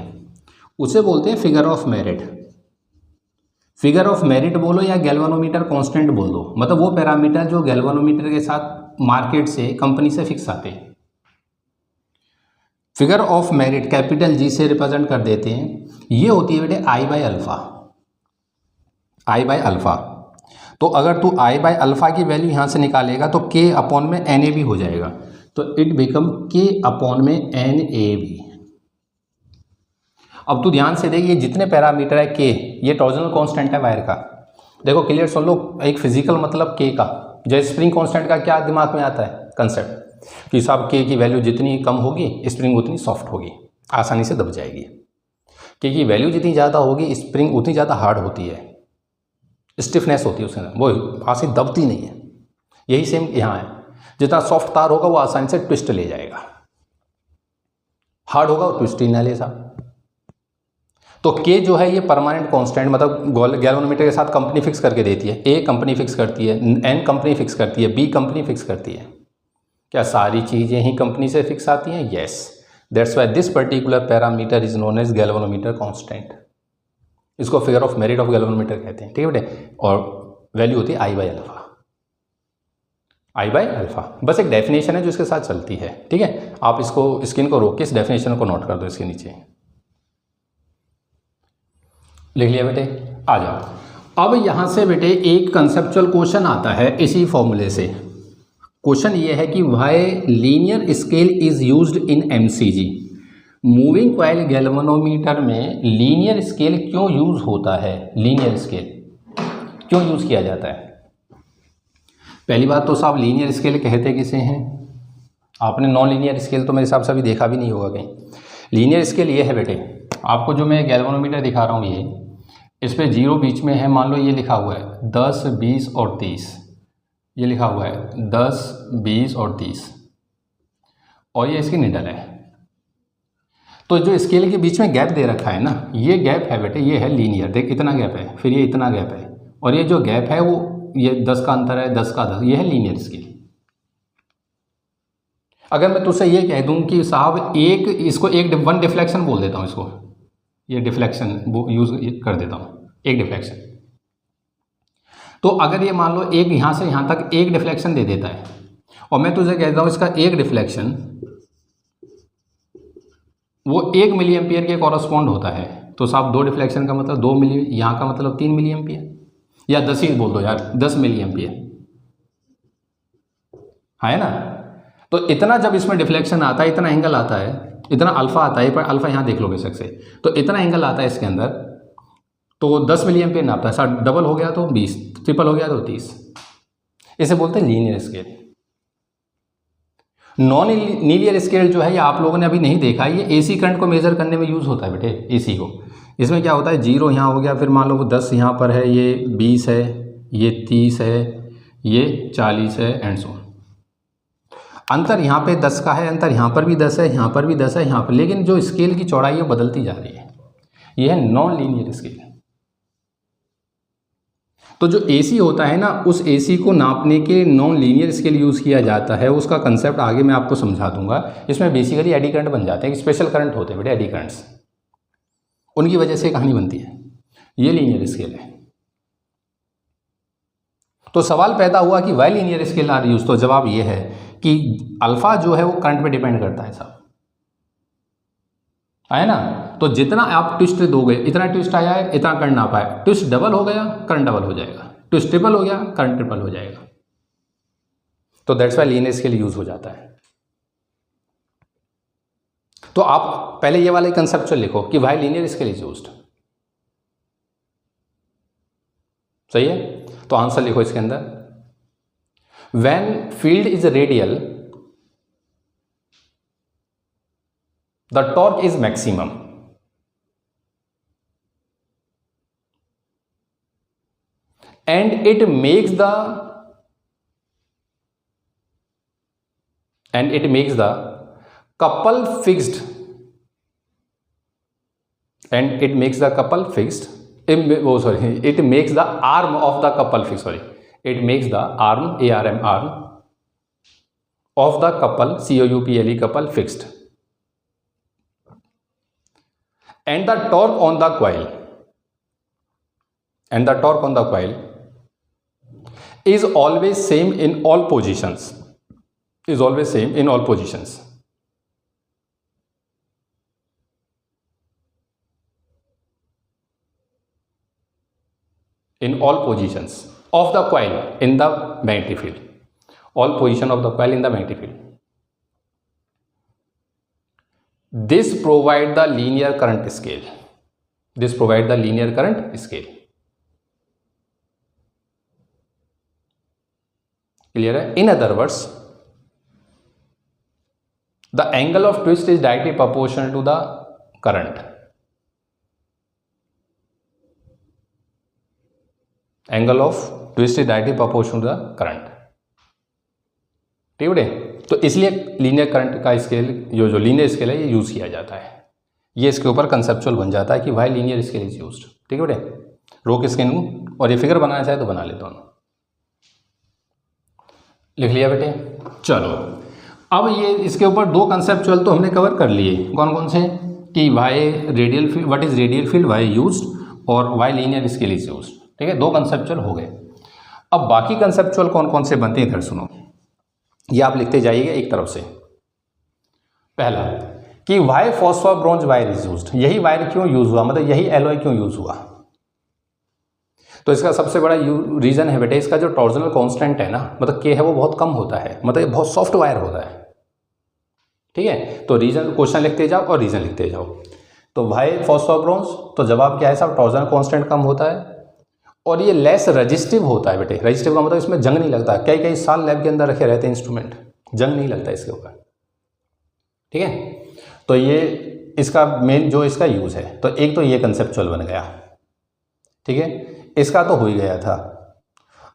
उसे बोलते हैं figure of merit. Figure of merit बोलो या गैल्वेनोमीटर कांस्टेंट बोल दो, मतलब वो पैरामीटर जो गैल्वेनोमीटर के साथ मार्केट से कंपनी से फिक्स आते हैं। Figure of merit capital G से रिप्रेजेंट कर देते हैं। ये होती है बेटे I by alpha, I by alpha. तो अगर तू आई बाय अल्फा की वैल्यू यहाँ से निकालेगा तो के अपॉन में एन ए बी हो जाएगा, तो इट बिकम के अपॉन में एन ए बी। अब तू ध्यान से देख, ये जितने पैरामीटर है के, ये टॉर्जनल कांस्टेंट है वायर का। देखो क्लियर सुन लो, एक फिजिकल मतलब के का, जैसे स्प्रिंग कांस्टेंट का क्या दिमाग में आता है कंसेप्ट कि साहब के की वैल्यू जितनी कम होगी स्प्रिंग उतनी सॉफ्ट होगी, आसानी से दब जाएगी। के की वैल्यू जितनी ज़्यादा होगी स्प्रिंग उतनी ज़्यादा हार्ड होती है, स्टिफनेस होती है उसके अंदर, वो आसानी दबती नहीं है। यही सेम यहाँ है, जितना सॉफ्ट तार होगा वो आसानी से ट्विस्ट ले जाएगा, हार्ड होगा वो ट्विस्ट ही ना ले साहब। तो के जो है ये परमानेंट कांस्टेंट, मतलब गैल्वेनोमीटर के साथ कंपनी फिक्स करके देती है। ए कंपनी फिक्स करती है, एन कंपनी फिक्स करती है, बी कंपनी फिक्स करती है। क्या सारी चीज़ें ही कंपनी से फिक्स आती हैं? Yes, that's why this particular parameter is known as galvanometer constant. इसको figure of merit of galvanometer कहते हैं, ठीक है बेटे। और वैल्यू होती है I by alpha, I by alpha. बस एक डेफिनेशन है जो इसके साथ चलती है, ठीक है। आप इसको स्क्रीन को रोक के इस डेफिनेशन को नोट कर दो इसके नीचे, लिख लिया बेटे। आ जाओ अब यहाँ से बेटे एक कंसेप्चुअल क्वेश्चन आता है इसी फॉर्मूले से। क्वेश्चन ये है कि why linear scale is used in MCG. Moving coil galvanometer में लीनियर स्केल क्यों यूज होता है? लीनियर स्केल क्यों यूज किया जाता है? पहली बात तो साहब लीनियर स्केल कहते किसे हैं? आपने नॉन लीनियर स्केल तो मेरे हिसाब से अभी देखा भी नहीं होगा कहीं। लीनियर स्केल ये है बेटे, आपको जो मैं गैल्वेनोमीटर दिखा रहा हूँ ये, इस पर 0 बीच में है, मान लो ये लिखा हुआ है 10, 20 और 30, ये लिखा हुआ है 10, 20 और 30, और ये इसकी निडल है। तो जो स्केल के बीच में गैप दे रखा है ना, ये गैप है बेटे, ये है लीनियर। देख इतना गैप है, फिर ये इतना गैप है, और ये जो गैप है वो ये 10 का अंतर है, 10 का 10, ये है लीनियर स्केल। अगर मैं तुझसे ये कह दूं कि साहब एक इसको एक वन डिफ्लेक्शन बोल देता हूँ, इसको ये डिफ्लेक्शन यूज कर देता हूँ, एक डिफ्लेक्शन। तो अगर ये मान लो एक यहाँ से यहाँ तक एक डिफ्लेक्शन दे देता है, और मैं तुझे कहता हूँ इसका एक डिफ्लेक्शन वो 1 मिली एम्पियर के कॉरस्पॉन्ड होता है, तो साहब 2 डिफ्लेक्शन का मतलब 2 मिली, यहाँ का मतलब 3 मिली एम्पियर, या 10 ही बोल दो यार, 10 मिली एम्पियर है ना। तो इतना जब इसमें डिफ्लेक्शन आता है, इतना एंगल आता है, इतना अल्फा आता है, पर अल्फा यहाँ देख लो बेशक से, तो इतना एंगल आता है इसके अंदर, तो 10 मिली एम्पियर नापता है। साथ डबल हो गया तो 20, ट्रिपल हो गया तो 30। इसे बोलते हैं linear scale. Non linear scale जो है ये आप लोगों ने अभी नहीं देखा, ये एसी करंट को मेजर करने में यूज होता है बेटे, एसी को। इसमें क्या होता है, 0 यहाँ हो गया, फिर मान लो वो 10 यहाँ पर है, ये 20 है, ये 30 है, ये 40 है, एंड सो। अंतर यहाँ पे 10 का है, अंतर यहाँ पर भी 10 है, यहाँ पर भी 10 है, यहाँ पर, लेकिन जो स्केल की चौड़ाई है बदलती जा रही है। यह है नॉन लीनियर स्केल। तो जो एसी होता है ना, उस एसी को नापने के नॉन लीनियर स्केल यूज़ किया जाता है। उसका कंसेप्ट आगे मैं आपको समझा दूंगा। इसमें बेसिकली एडी करंट बन जाते हैं, स्पेशल करंट होते हैं बेटे, एडी करंट्स, उनकी वजह से कहानी बनती है। ये लीनियर स्केल है। तो सवाल पैदा हुआ कि why linear scale are use, तो जवाब ये है कि अल्फा जो है वो करंट पे डिपेंड करता है साहब, है ना। तो जितना आप ट्विस्ट दोगे, इतना ट्विस्ट आया है, इतना करंट ना पाए, ट्विस्ट डबल हो गया करंट डबल हो जाएगा, ट्विस्ट ट्रिपल हो गया करंट ट्रिपल हो जाएगा। तो that's why linear scale use हो जाता है। तो आप पहले ये वाले कंसेप्चुअल लिखो कि why linear scale is used. सही है। तो आंसर लिखो इसके अंदर, when field is radial the torque is maximum, and it makes the couple fixed, and it makes the couple fixed, it makes the arm of the couple fixed, it makes the arm, ARM, arm of the couple, COUPLE, couple fixed, and the torque on the coil is always same in all positions, in all positions of the coil in the magnetic field, all position of the coil in the magnetic field. This provide the linear current scale. Clear है? In other words, the angle of twist is directly proportional to the current. Angle of twist is directly proportional to the current. ठीक है? तो इसलिए linear current का scale, जो linear scale है, ये use किया जाता है। ये इसके ऊपर कंसेप्चुअल बन जाता है कि why linear scale is used. ठीक है बेटे, रो के स्केल और ये फिगर बनाना चाहे तो बना ले, दोनों लिख लिया बेटे। चलो अब ये इसके ऊपर दो कंसेप्चुअल तो हमने कवर कर लिए, कौन कौन से, कि why radial field, what is radial field, why used, और why linear scale is used. ठीक है, दो कंसेप्चुअल हो गए। अब बाकी कंसेप्चुअल कौन कौन से बनते हैं इधर सुनो, ये आप लिखते जाइएगा एक तरफ से। पहला कि why phosphor bronze wire is used, यही वायर क्यों यूज हुआ, मतलब यही एलॉय क्यों यूज हुआ। तो इसका सबसे बड़ा रीजन है बेटे, इसका जो टॉर्जनल कांस्टेंट है ना, मतलब के है, वो बहुत कम होता है, मतलब ये बहुत सॉफ्ट वायर होता है। ठीक है, तो रीजन, क्वेश्चन लिखते जाओ और रीजन लिखते जाओ। तो वाई फॉस्फोर ब्रोंज, तो जवाब क्या है साहब, टॉर्जनल कांस्टेंट कम होता है और ये लेस रजिस्टिव होता है बेटे। रजिस्टिव का मतलब इसमें जंग नहीं लगता, कई कई साल लैब के अंदर रखे रहते हैं इंस्ट्रूमेंट, जंग नहीं लगता इसके ऊपर। ठीक है, तो ये इसका मेन जो इसका यूज़ है, तो एक तो ये कंसेप्चुअल बन गया। ठीक है, इसका तो हो ही गया था।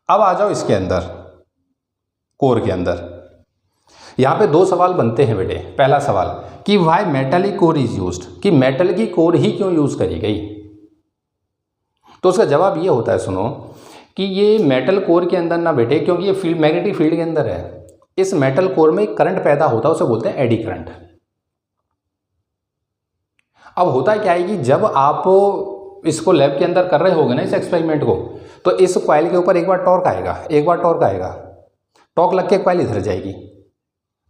अब आ जाओ इसके अंदर, कोर के अंदर। यहाँ पे दो सवाल बनते हैं बेटे। पहला सवाल कि why metallic core is used, कि मेटल की कोर ही क्यों यूज़ करी गई। तो उसका जवाब ये होता है, सुनो, कि ये मेटल कोर के अंदर ना बेटे, क्योंकि ये फील्ड मैग्नेटिक फील्ड के अंदर है, इस मेटल कोर में एक करंट पैदा होता है, उसे बोलते हैं एडी करंट। अब होता क्या है कि जब आप इसको लैब के अंदर कर रहे होगे ना, इस एक्सपेरिमेंट को, तो इस कॉइल के ऊपर एक बार टॉर्क आएगा, टॉर्क लग के कॉइल इधर जाएगी,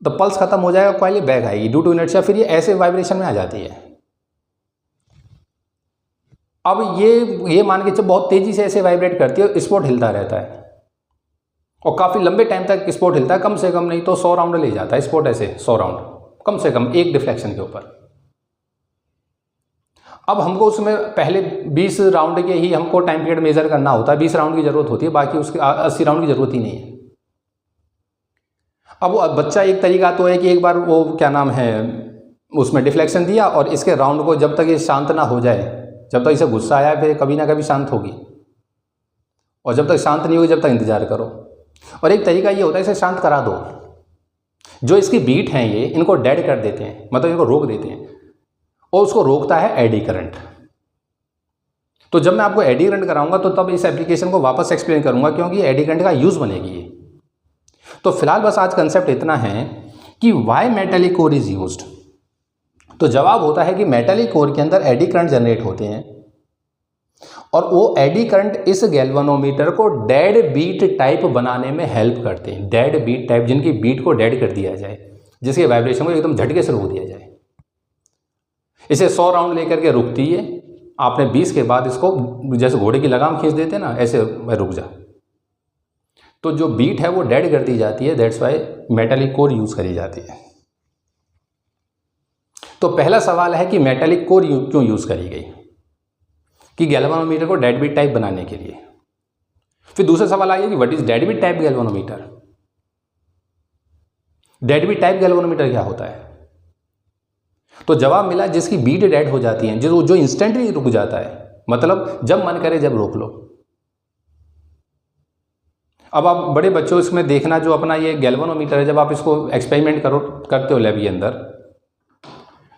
तो पल्स खत्म हो जाएगा, कॉइल बैक आएगी ड्यू टू इनर्शिया, फिर ये ऐसे वाइब्रेशन में आ जाती है। अब ये मान के चलो बहुत तेजी से ऐसे वाइब्रेट करती है, स्पॉट हिलता रहता है और काफ़ी लंबे टाइम तक स्पॉट हिलता है, कम से कम नहीं तो 100 राउंड ले जाता है स्पॉट, ऐसे 100 राउंड कम से कम एक डिफ्लेक्शन के ऊपर। अब हमको उसमें पहले 20 राउंड के ही हमको टाइम पीरियड मेजर करना होता है, 20 राउंड की ज़रूरत होती है, बाकी उसके 80 राउंड की ज़रूरत ही नहीं है। अब वो बच्चा एक तरीका तो है कि एक बार वो क्या नाम है उसमें डिफ्लेक्शन दिया और इसके राउंड को जब तक ये शांत ना हो जाए, जब तक इसे गुस्सा आया फिर कभी ना कभी शांत होगी, और जब तक शांत नहीं होगी जब तक इंतजार करो। और एक तरीका ये होता है इसे शांत करा दो, जो इसकी बीट हैं ये इनको डेड कर देते हैं, मतलब इनको रोक देते हैं, और उसको रोकता है एडी करंट। तो जब मैं आपको एडी करंट कराऊंगा तो तब इस एप्लीकेशन को वापस एक्सप्लेन करूंगा, क्योंकि एडी करंट का यूज़ बनेगी ये। तो फिलहाल बस आज कंसेप्ट इतना है कि why metallic core is used. तो जवाब होता है कि मेटेलिक कोर के अंदर एडी करंट जनरेट होते हैं, और वो एडी करंट इस गैल्वेनोमीटर को डेड बीट टाइप बनाने में हेल्प करते हैं। डेड बीट टाइप, जिनकी बीट को डेड कर दिया जाए, जिसके वाइब्रेशन को एकदम झटके से रोक दिया जाए। इसे 100 राउंड लेकर के रुकती है, आपने 20 के बाद इसको जैसे घोड़े की लगाम खींच देते ना, ऐसे रुक जा, तो जो बीट है वो डेड कर दी जाती है। That's why metallic core use करी जाती है। तो पहला सवाल है कि मेटेलिक कोर क्यों यूज करी गई, कि गैल्वेनोमीटर को डेड बीट टाइप बनाने के लिए। फिर दूसरा सवाल आया कि what is dead beat type galvanometer. Dead beat type galvanometer क्या होता है। तो जवाब मिला जिसकी बीट डेड हो जाती है, जो इंस्टेंटली रुक जाता है, मतलब जब मन करे जब रोक लो। अब आप बड़े बच्चों इसमें देखना, जो अपना ये गैल्वेनोमीटर है, जब आप इसको एक्सपेरिमेंट करते हो लैब के अंदर,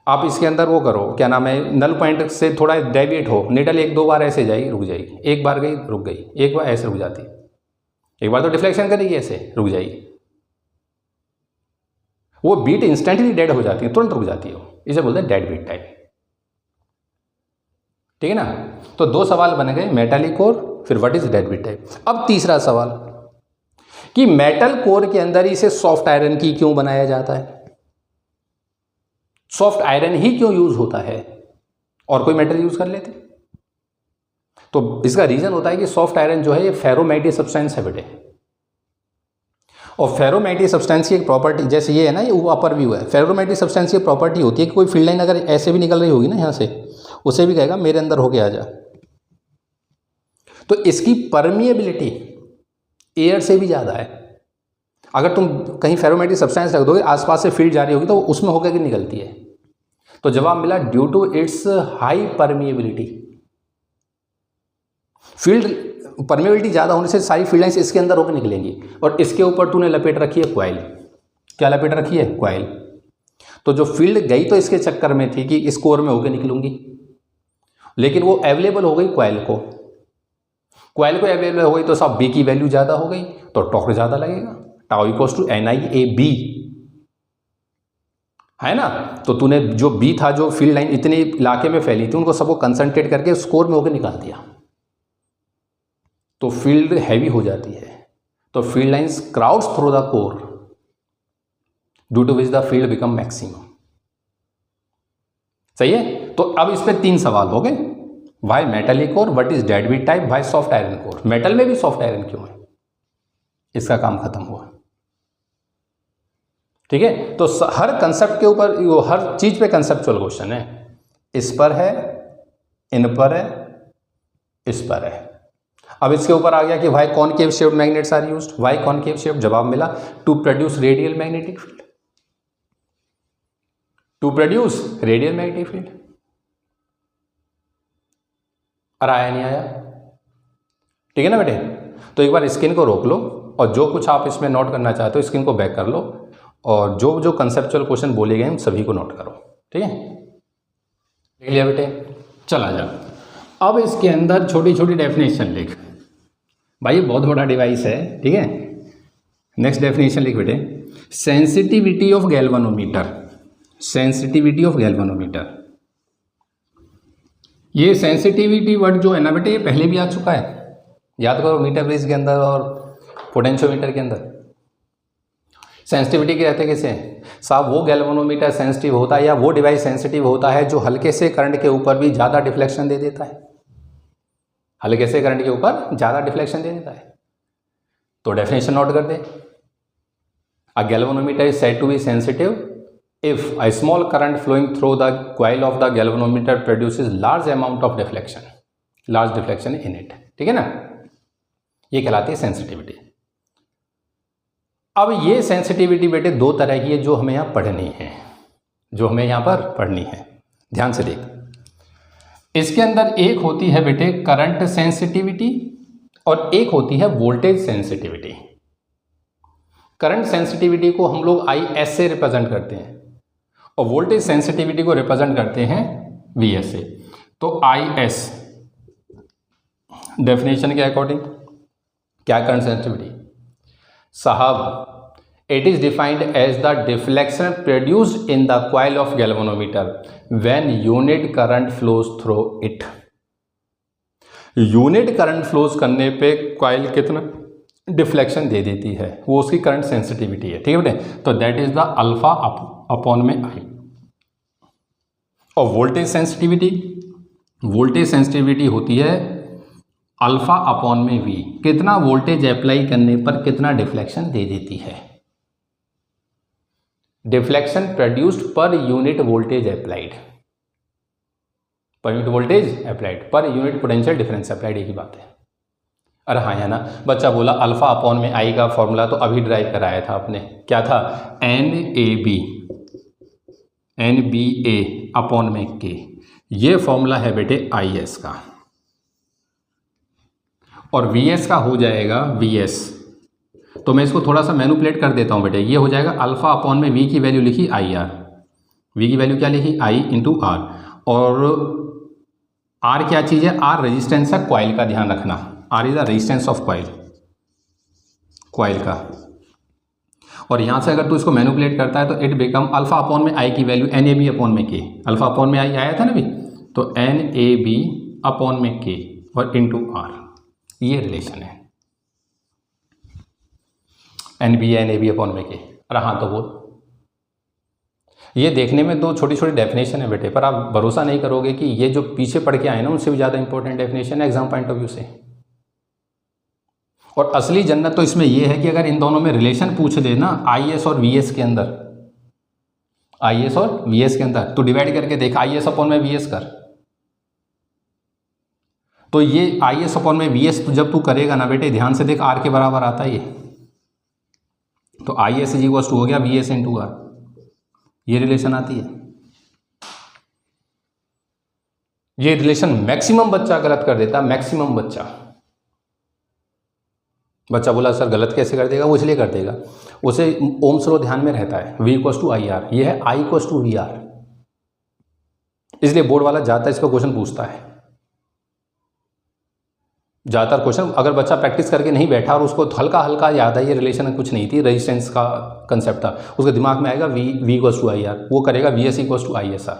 आप इसके अंदर वो करो, क्या नाम है, नल पॉइंट से थोड़ा डेविएट हो, निडल 1-2 बार ऐसे जाएगी, रुक जाएगी, एक बार गई रुक गई, एक बार ऐसे रुक जाती, एक बार तो डिफ्लेक्शन करेगी ऐसे रुक जाएगी। वो बीट इंस्टेंटली डेड हो जाती है, तुरंत रुक जाती है, इसे बोलते हैं डेड बीट टाइप। ठीक है ना। तो 2 सवाल बन गए, मेटालिक कोर, फिर what is dead weight type. अब तीसरा सवाल कि मेटल कोर के अंदर इसे सॉफ्ट आयरन की क्यों बनाया जाता है, सॉफ्ट आयरन ही क्यों यूज होता है, और कोई मेटल यूज कर लेते। तो इसका रीजन होता है कि सॉफ्ट आयरन जो है ये फेरोमैग्नेटिक सब्सटेंस है बेटे, और फेरोमैग्नेटिक सब्सटेंस की एक प्रॉपर्टी, जैसे ये है ना, ये अपर व्यू है, फेरोमैग्नेटिक सब्सटेंस की प्रॉपर्टी होती है कि कोई फील्ड लाइन अगर ऐसे भी निकल रही होगी ना यहाँ से, उसे भी कहेगा मेरे अंदर होके आ जा। तो इसकी परमिएबिलिटी एयर से भी ज़्यादा है। अगर तुम कहीं फेरोमैग्नेटिक सब्सटेंस रख दोगे, आसपास से फील्ड जा रही होगी तो उसमें होकर के निकलती है। तो जवाब मिला due to its high permeability. Field permeability ज़्यादा होने से सारी फील्ड लाइंस इसके अंदर होकर निकलेंगी, और इसके ऊपर तूने लपेट रखी है क्वाइल। क्या लपेट रखी है? क्वाइल। तो जो फील्ड गई तो इसके चक्कर में थी कि इस कोर में होकर निकलूंगी, लेकिन वो अवेलेबल हो गई क्वाइल को। क्वाइल को अवेलेबल हो गई तो सब बी की वैल्यू ज़्यादा हो गई, तो टॉर्क ज़्यादा लगेगा, टाउ इक्वल्स टू NiAB, है ना। तो तूने जो बी था, जो फील्ड लाइन इतने इलाके में फैली थी, उनको सबको कंसंट्रेट करके उस कोर में होकर निकाल दिया, तो फील्ड हैवी हो जाती है। तो field lines crowds through the core due to which the field become maximum. सही है। तो अब इस पे 3 सवाल हो गए, why metallic core, what is dead weight type, why soft iron core, metal में भी सॉफ्ट आयरन क्यों है, इसका काम खत्म हुआ। ठीक है। तो हर कंसेप्ट के ऊपर, हर चीज पे कंसेप्चुअल क्वेश्चन है। इस पर है, इन पर है, इस पर है। अब इसके ऊपर आ गया कि why concave shaped magnets are used, why concave shaped, जवाब मिला to produce radial magnetic field, to produce radial magnetic field. और आया नहीं आया? ठीक है ना बेटे। तो एक बार स्क्रीन को रोक लो, और जो कुछ आप इसमें नोट करना चाहते हो स्क्रीन को बैक कर लो, और जो जो कंसेप्चुअल क्वेश्चन बोले गए हैं सभी को नोट करो। ठीक है, लिख लिया बेटे? चला जा। अब इसके अंदर छोटी छोटी डेफिनेशन लिख भाई, ये बहुत बड़ा डिवाइस है। ठीक है, नेक्स्ट डेफिनेशन लिख बेटे, sensitivity of galvanometer, sensitivity of galvanometer. ये सेंसिटिविटी वर्ड जो है ना बेटे, ये पहले भी आ चुका है, याद करो, मीटर ब्रिज के अंदर और पोटेंशियोमीटर के अंदर। सेंसिटिविटी के रहते कैसे हैं साहब? वो गैल्वेनोमीटर सेंसिटिव होता है, या वो डिवाइस सेंसिटिव होता है जो हल्के से करंट के ऊपर भी ज़्यादा डिफ्लेक्शन दे देता है, हल्के से करंट के ऊपर ज़्यादा डिफ्लेक्शन दे देता है। तो डेफिनेशन नोट कर दे, a galvanometer is said to be sensitive if a small current flowing through the coil of the galvanometer produces large amount of deflection, large deflection in it। ठीक है ना, ये कहलाती है सेंसिटिविटी। अब ये सेंसिटिविटी बेटे 2 तरह की है जो हमें यहाँ पढ़नी है, जो हमें यहाँ पर पढ़नी है। ध्यान से देख, इसके अंदर एक होती है बेटे करंट सेंसिटिविटी, और एक होती है वोल्टेज सेंसिटिविटी। करंट सेंसिटिविटी को हम लोग IS से रिप्रेजेंट करते हैं, और वोल्टेज सेंसिटिविटी को रिप्रेजेंट करते हैं VS से। तो IS डेफिनेशन के अकॉर्डिंग क्या करंट सेंसिटिविटी साहब? It is defined as the deflection produced in the coil of galvanometer when unit current flows through it. Unit current flows करने पे कॉइल कितना डिफ्लेक्शन दे देती है, वो उसकी करंट सेंसिटिविटी है। ठीक है बेटे, तो that is the alpha upon में I। और वोल्टेज सेंसिटिविटी, वोल्टेज सेंसिटिविटी होती है अल्फा अपॉन में V, कितना वोल्टेज अप्लाई करने पर कितना डिफ्लेक्शन दे देती है। Deflection produced per unit voltage applied, per unit voltage applied, per unit potential difference applied, एक ही बात है। अरे हाँ है ना, बच्चा बोला अल्फा अपॉन में I का फॉर्मूला तो अभी ड्राइव कराया था आपने, क्या था? NBA अपॉन में K, ये फॉर्मूला है बेटे IS का, और VS का हो जाएगा VS। तो मैं इसको थोड़ा सा मैनिपुलेट कर देता हूँ बेटे, ये हो जाएगा अल्फा अपॉन में V की वैल्यू लिखी IR, V की वैल्यू क्या लिखी I इंटू R, और R क्या चीज़ है? R रेजिस्टेंस है कॉइल का, ध्यान रखना, R is the resistance of coil, coil का। और यहाँ से अगर तू इसको मैनिपुलेट करता है तो इट बिकम अल्फा अपॉन में I की वैल्यू NAB अपॉन में K, अल्फा अपॉन में I आया था ना भी, तो NAB अपॉन में के और इंटू आर, ये रिलेशन है। N B N A B upon में के। अरे हाँ तो बोल, ये देखने में दो छोटी छोटी डेफिनेशन है बेटे, पर आप भरोसा नहीं करोगे कि ये जो पीछे पढ़ के आए ना उनसे भी ज़्यादा इंपॉर्टेंट डेफिनेशन है एग्जाम पॉइंट ऑफ व्यू से। और असली जन्नत तो इसमें यह है कि अगर इन दोनों में रिलेशन पूछ दे ना आईएएस और वीएस के अंदर, आईएएस और वीएस के अंदर, तो डिवाइड करके देख आईएएस अपॉन में वीएस कर, तो ये आईएएस अपॉन में वीएस जब तू करेगा ना बेटे, ध्यान से देख आर के बराबर आता है ये, तो आईएएस इज इक्वल टू हो गया वीएस इंटू आर, ये रिलेशन आती है। ये रिलेशन मैक्सिमम बच्चा गलत कर देता, मैक्सिमम बच्चा बोला सर गलत कैसे कर देगा, वो इसलिए कर देगा उसे ओम्स लॉ ध्यान में रहता है, V equals to I R, ये है I equals to V R, इसलिए बोर्ड वाला ज़्यादातर इस पर क्वेश्चन पूछता है। ज़्यादातर क्वेश्चन अगर बच्चा प्रैक्टिस करके नहीं बैठा और उसको हल्का हल्का याद है ये रिलेशन कुछ नहीं थी, रेजिस्टेंस का कंसेप्ट था, उसके दिमाग में आएगा V equals to I R, वो करेगा VS इक्वल्स टू ISR,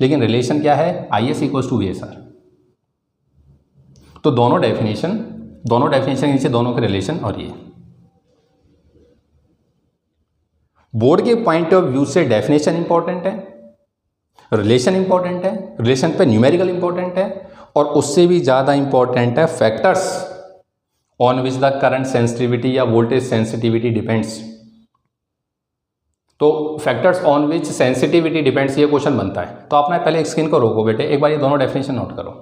लेकिन रिलेशन क्या है IS इक्वल्स टू VSR। तो दोनों डेफिनेशन के नीचे दोनों के रिलेशन, और ये बोर्ड के पॉइंट ऑफ व्यू से डेफिनेशन इंपॉर्टेंट है, रिलेशन इंपॉर्टेंट है, रिलेशन पे न्यूमेरिकल इंपॉर्टेंट है, और उससे भी ज़्यादा इंपॉर्टेंट है factors on which the current sensitivity या वोल्टेज सेंसिटिविटी डिपेंड्स। तो factors on which sensitivity depends ये क्वेश्चन बनता है। तो आपने पहले स्क्रीन को रोको बेटे, एक बार ये दोनों डेफिनेशन नोट करो,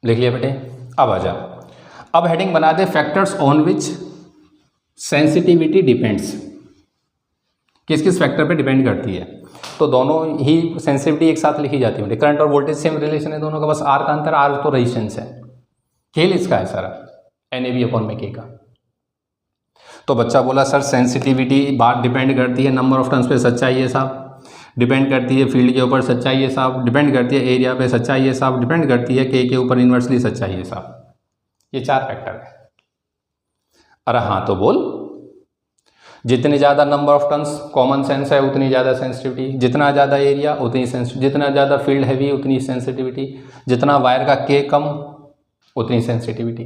लिख लिया बेटे। अब आ जा, अब हेडिंग बना दे factors on which sensitivity depends, किस किस फैक्टर पे डिपेंड करती है। तो दोनों ही सेंसिटिविटी एक साथ लिखी जाती है, करंट और वोल्टेज सेम रिलेशन है दोनों का, बस आर का अंतर, आर तो रेजिस्टेंस है, खेल इसका है सारा NAB अपॉन में के का। तो बच्चा बोला सर सेंसिटिविटी बात डिपेंड करती है नंबर ऑफ टर्न्स पे, सच्चाई है साहब, डिपेंड करती है फील्ड के ऊपर, सच्चाई है साहब, डिपेंड करती है एरिया पे, सच्चाई है साहब, डिपेंड करती है के ऊपर इन्वर्सली, सच्चाई है साहब। ये चार फैक्टर है। अरे हाँ तो बोल, जितने ज़्यादा number of turns, common sense है उतनी ज़्यादा सेंसिटिविटी, जितना ज़्यादा एरिया उतनी सेंसिटिविटी, जितना ज़्यादा फील्ड हैवी उतनी सेंसिटिविटी, जितना वायर का के कम उतनी सेंसिटिविटी।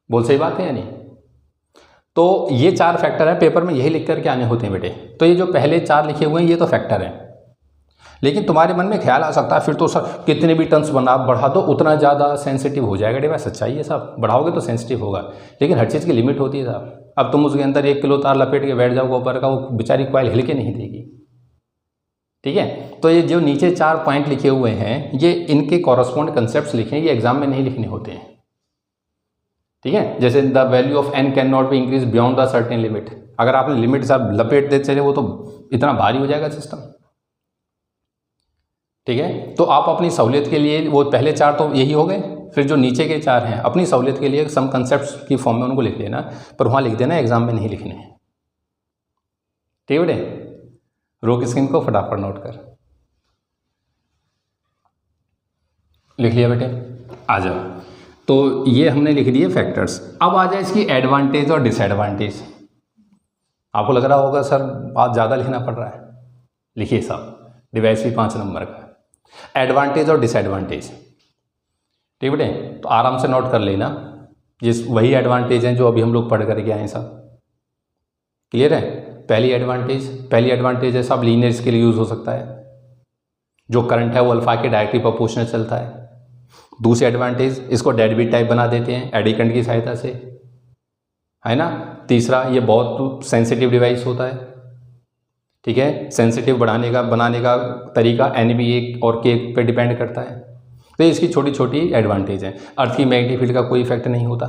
बोल सही बात है या नहीं? तो ये चार फैक्टर है, पेपर में यही लिख करके आने होते हैं बेटे। तो ये जो पहले चार लिखे हुए हैं ये तो फैक्टर हैं, लेकिन तुम्हारे मन में ख्याल आ सकता है फिर तो सर कितने भी टर्न्स बढ़ा दो उतना ज़्यादा सेंसिटिव हो जाएगा। डिवाइस सच्चाई है साहब, बढ़ाओगे तो सेंसिटिव होगा, लेकिन हर चीज़ की लिमिट होती है साहब। अब तुम उसके अंदर 1 किलो तार लपेट के बैठ जाओगे ऊपर का, वो बेचारी कॉइल हिल के नहीं देगी। ठीक है, तो ये जो नीचे 4 पॉइंट लिखे हुए हैं ये इनके कॉरस्पॉन्ड कंसेप्ट लिखे हैं, ये एग्जाम में नहीं लिखने होते हैं। ठीक है, जैसे the value of n can not be increase beyond the certain limit, अगर आपने लिमिट साहब लपेट दे चले वो तो इतना भारी हो जाएगा सिस्टम। ठीक है, तो आप अपनी सहूलियत के लिए, वो पहले 4 तो यही हो गए, फिर जो नीचे के 4 हैं अपनी सहूलियत के लिए सम कंसेप्ट्स की फॉर्म में उनको लिख लेना, पर वहाँ लिख देना, एग्जाम में नहीं लिखने हैं। ठीक है बेटे, रोक स्क्रीन को फटाफट नोट कर, लिख लिया बेटे। आ जाओ, तो ये हमने लिख दिए फैक्टर्स। अब आ जाए इसकी एडवांटेज और डिसएडवांटेज। आपको लग रहा होगा सर बात ज़्यादा लिखना पड़ रहा है, लिखिए साहब, डिवाइस भी 5 नंबर का, एडवांटेज और डिसएडवांटेज। ठीक बेटे, तो आराम से नोट कर लेना, जिस वही एडवांटेज हैं जो अभी हम लोग पढ़ करके आए सब। क्लियर है? पहली एडवांटेज है साहब लीनियर स्केल यूज़ हो सकता है, जो करंट है वो अल्फा के डायरेक्टली प्रोपोर्शनल चलता है। दूसरी एडवांटेज, इसको डेड बीट टाइप बना देते हैं एडी करंट की सहायता से, है ना। तीसरा, ये बहुत सेंसिटिव डिवाइस होता है। ठीक है, सेंसिटिव बनाने का तरीका NB और K पे डिपेंड करता है। तो इसकी छोटी छोटी एडवांटेज हैं। अर्थ की मैग्नेटिक फील्ड का कोई इफेक्ट नहीं होता,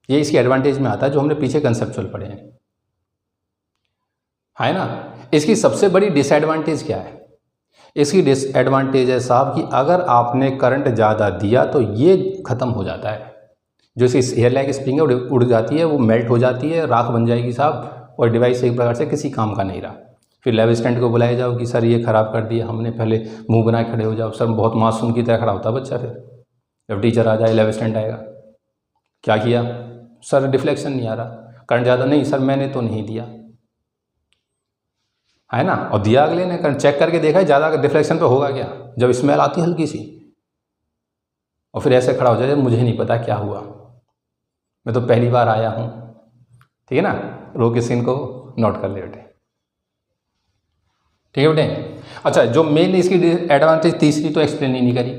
ये इसकी एडवांटेज में आता है जो हमने पीछे कंसेप्चुअल पढ़े हैं, है ना। इसकी सबसे बड़ी डिसएडवांटेज क्या है? इसकी डिसएडवांटेज है साहब कि अगर आपने करंट ज़्यादा दिया तो ये ख़त्म हो जाता है, जो इसकी एयर लाइक स्प्रिंग है उड़ जाती है, वो मेल्ट हो जाती है, राख बन जाएगी साहब, और डिवाइस एक प्रकार से किसी काम का नहीं रहा। फिर लैब असिस्टेंट को बुलाया जाओ कि सर ये ख़राब कर दिया हमने, पहले मुंह बना खड़े हो जाओ। सर बहुत मासूम की तरह खड़ा होता बच्चा, फिर जब टीचर आ जाए, लैब असिस्टेंट आएगा, क्या किया सर? डिफ्लेक्शन नहीं आ रहा, करंट ज़्यादा नहीं सर, मैंने तो नहीं दिया, है ना। और दिया अगले ने, चेक करके देखा है ज़्यादा डिफ्लेक्शन पे होगा क्या, जब स्मेल आती है हल्की सी, और फिर ऐसे खड़ा हो जाए मुझे नहीं पता क्या हुआ, मैं तो पहली बार आया हूँ। ठीक है ना, रो के सीन को नोट कर ले बेटे। ठीक है बेटे। अच्छा, जो मेन इसकी एडवांटेज तीसरी तो एक्सप्लेन ही नहीं करी,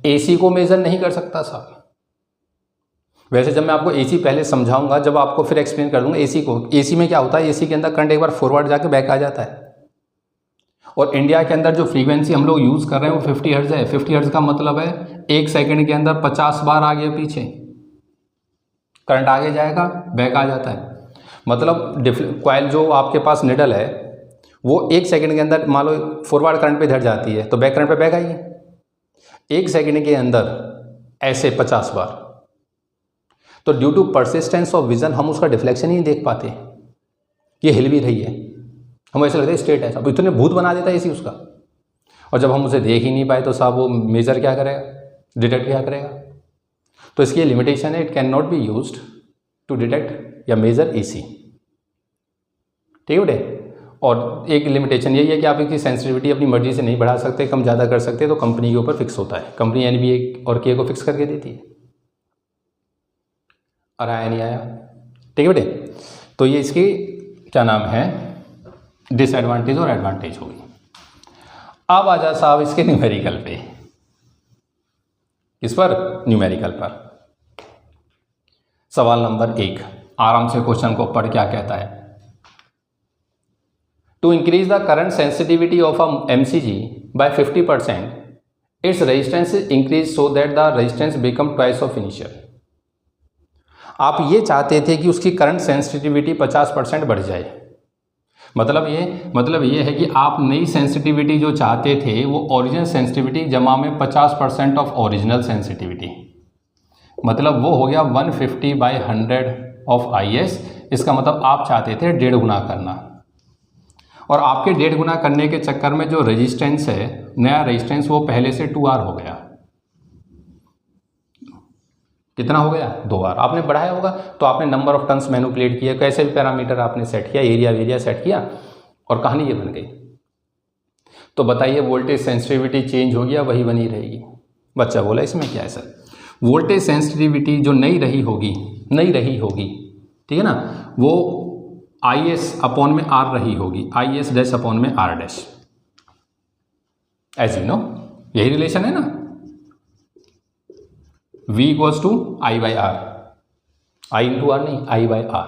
एसी को मेजर नहीं कर सकता साहब। वैसे जब मैं आपको एसी पहले समझाऊंगा, जब आपको फिर एक्सप्लेन कर दूंगा एसी को। एसी में क्या होता है, एसी के अंदर करंट एक बार फॉरवर्ड जाके बैक आ जाता है, और इंडिया के अंदर जो फ्रीक्वेंसी हम लोग यूज़ कर रहे हैं वो 50 हर्ट्ज है। 50 हर्ट्ज का मतलब है 1 सेकंड के अंदर 50 बार आगे पीछे करंट आगे जाएगा, बैक आ जाता है। मतलब कॉइल जो आपके पास निडल है वो 1 सेकंड के अंदर मान लो फॉरवर्ड करंट पे इधर जाती है तो बैक करंट पे बैक आइए 1 सेकंड के अंदर ऐसे 50 बार। तो due to persistence of vision हम उसका डिफ्लेक्शन ही नहीं देख पाते, ये हिल भी रही है, हम ऐसा लगता है स्ट्रेट है, अब इतने भूत बना देता है इसी उसका। और जब हम उसे देख ही नहीं पाए तो साहब वो मेजर क्या करेगा, डिटेक्ट क्या करेगा। तो इसकी लिमिटेशन है, it can not be used to detect या मेजर एसी। ठीक है बेटे। और एक लिमिटेशन यही है कि आप इसकी सेंसिटिविटी अपनी मर्जी से नहीं बढ़ा सकते, कम ज़्यादा कर सकते, तो कंपनी के ऊपर फिक्स होता है, कंपनी एनबीए और के को फिक्स करके देती है। और आया नहीं आया, ठीक है बेटे। तो ये इसकी क्या नाम है, डिसएडवांटेज और एडवांटेज होगी। अब आ जा साहब इसके न्यूमेरिकल पे, इस पर न्यूमेरिकल पर सवाल नंबर 1, आराम से क्वेश्चन को पढ़ क्या कहता है। To increase the current sensitivity of a MCG by 50%, its resistance is increased so that the resistance become twice of initial। आप ये चाहते थे कि उसकी करंट सेंसिटिविटी 50% बढ़ जाए। मतलब ये है कि आप नई सेंसिटिविटी जो चाहते थे वो ओरिजिनल सेंसिटिविटी जमा में 50% ऑफ ओरिजिनल सेंसिटिविटी, मतलब वो हो गया 150/100 ऑफ IS। इसका मतलब आप चाहते थे 1.5 गुना करना, और आपके 1.5 गुना करने के चक्कर में जो रेजिस्टेंस है, नया रेजिस्टेंस वो पहले से 2R हो गया। कितना हो गया, 2R। आपने बढ़ाया होगा तो आपने नंबर ऑफ टन्स मैनिपुलेट किया, कैसे भी पैरामीटर आपने सेट किया, एरिया सेट किया, और कहानी ये बन गई। तो बताइए वोल्टेज सेंसिटिविटी चेंज हो गया, वही बनी रहेगी। बच्चा बोला इसमें क्या है सर, वोल्टेज सेंसिटिविटी जो नई रही होगी, ठीक है ना, वो IS अपॉन में R रही होगी, IS डैश अपॉन में R dash, as you know यही रिलेशन है ना, V equals to I/R, I into R नहीं, I/R।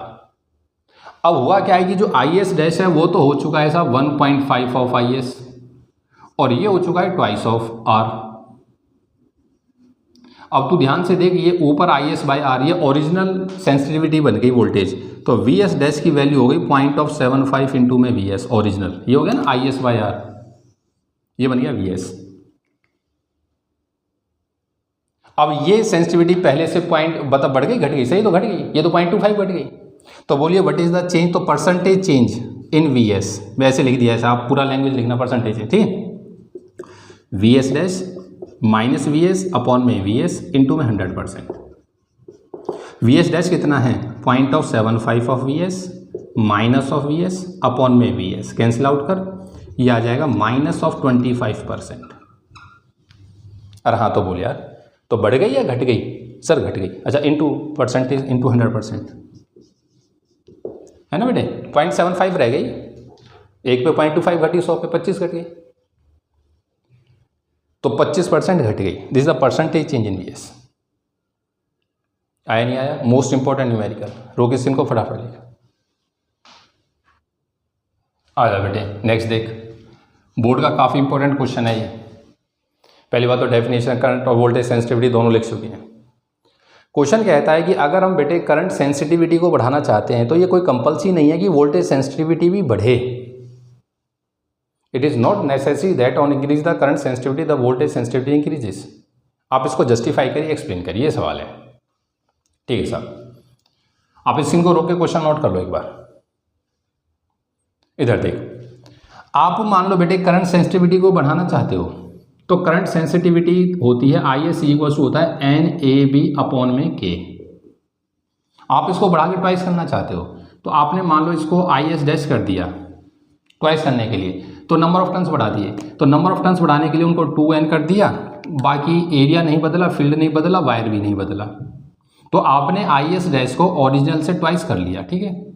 अब हुआ क्या है कि जो IS डैश है वो तो हो चुका है साहब 1.5 ऑफ IS, और ये हो चुका है ट्वाइस ऑफ R। अब तू ध्यान से देख, ये ऊपर IS/R ये ओरिजिनल सेंसिटिविटी बन गई वोल्टेज, तो VS डैश की वैल्यू हो गई 0.75 इंटू में VS ओरिजिनल, ये हो गया ना IS/R, ये बन गया VS। अब ये सेंसिटिविटी पहले से बढ़ गई घट गई, सही तो घट गई, ये तो 0.25 घट गई। तो बोलिए व्हाट इज द चेंज, तो परसेंटेज चेंज इन VS, वैसे लिख दिया ऐसा, आप पूरा लैंग्वेज लिखना परसेंटेज है, ठीक है। VS dash minus VS upon में VS इंटू में 100%। VS डैश कितना है 0.75 of VS minus of VS upon में VS, कैंसिल आउट कर, ये आ जाएगा -25%। अरे हाँ, तो बोल यार, तो बढ़ गई या घट गई, सर घट गई। अच्छा, इंटू परसेंटेज इंटू 100% है ना बेटे, 0.75 रह गई, एक पे 0.25 घटी, 100 पे 25 घट गई, तो 25% घट गई। This is the percentage change in VS। आया नहीं आया, most important numerical, Rokesh Singh को फटाफट लिखा। आ जा बेटे, नेक्स्ट देख, बोर्ड का काफ़ी इंपॉर्टेंट क्वेश्चन है ये। पहली बात तो डेफिनेशन करंट और वोल्टेज सेंसिटिविटी दोनों लिख चुकी हैं। क्वेश्चन कहता है कि अगर हम बेटे करंट सेंसिटिविटी को बढ़ाना चाहते हैं तो ये कोई कंपल्सरी नहीं है कि वोल्टेज सेंसिटिविटी भी बढ़े। It is not necessary that on increase the current sensitivity the voltage sensitivity increases. आप इसको जस्टिफाई करिए, एक्सप्लेन करिए, ये सवाल है, ठीक है साहब। आप इस सीन को रोक के क्वेश्चन नोट कर लो एक बार। इधर देख, आप मान लो बेटे करंट सेंसिटिविटी को बढ़ाना चाहते हो, तो करंट सेंसिटिविटी होती है IS इक्वल टू होता है NAB अपॉन में K। आप इसको बढ़ा के ट्वाइस करना चाहते हो तो आपने मान लो इसको IS डैश कर दिया, ट्वाइस करने के लिए, तो नंबर ऑफ टर्न्स बढ़ा दिए। तो नंबर ऑफ टर्न्स बढ़ाने के लिए उनको 2n कर दिया, बाकी एरिया नहीं बदला, फील्ड नहीं बदला, वायर भी नहीं बदला। तो आपने IS डैश को ओरिजिनल से ट्वाइस कर लिया, ठीक है।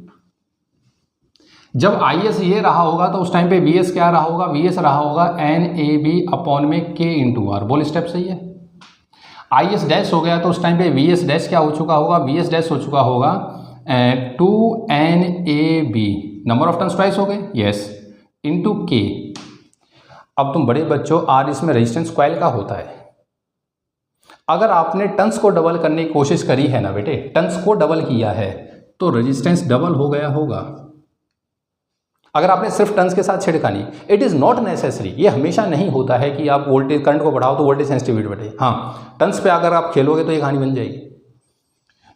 जब IS ये रहा होगा तो उस टाइम पे VS क्या रहा होगा, VS रहा होगा NAB अपॉन में K इंटू आर। बोल स्टेप सही है। IS डैश हो गया तो उस टाइम पे VS डैश क्या हो चुका होगा, VS डैश हो चुका होगा 2NAB, number of turns twice हो गए, यस, इंटू K। अब तुम बड़े बच्चों, R इसमें रेजिस्टेंस कॉइल का होता है। अगर आपने टर्न्स को डबल करने की कोशिश करी है ना बेटे, टर्न्स को डबल किया है तो रेजिस्टेंस डबल हो गया होगा। अगर आपने सिर्फ टर्न्स के साथ छेड़खानी, इट इज़ नॉट नेसेसरी, ये हमेशा नहीं होता है कि आप वोल्टेज करंट को बढ़ाओ तो वोल्टेज सेंसिटिविटी बढ़े। हाँ, टर्न्स पे अगर आप खेलोगे तो ये कहानी बन जाएगी।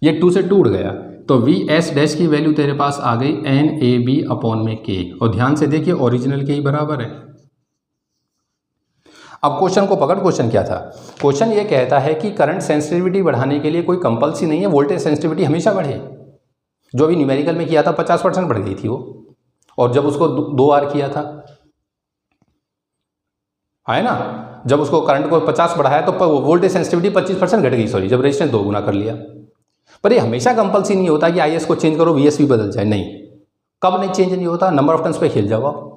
ये 2 से 2 उड़ गया तो VS डैश की वैल्यू तेरे पास आ गई NAB अपॉन में K, और ध्यान से देखिए ओरिजिनल के ही बराबर है। अब क्वेश्चन को पकड़, क्वेश्चन क्या था, क्वेश्चन ये कहता है कि करंट सेंसिटिविटी बढ़ाने के लिए कोई कंपल्सरी नहीं है, वोल्टेज सेंसिटिविटी हमेशा बढ़े। जो अभी न्यूमेरिकल में किया था 50% बढ़ गई थी वो, और जब उसको 2R किया था, है ना, जब उसको करंट को 50 बढ़ाया तो वोल्टेज सेंसिटिविटी 25% घट गई, सॉरी, जब रेजिस्टेंस 2 गुना कर लिया। पर ये हमेशा कंपल्सरी नहीं होता कि IS को चेंज करो VS भी बदल जाए, नहीं। कब नहीं चेंज नहीं होता, नंबर ऑफ टर्न्स पे खेल जाओ आप।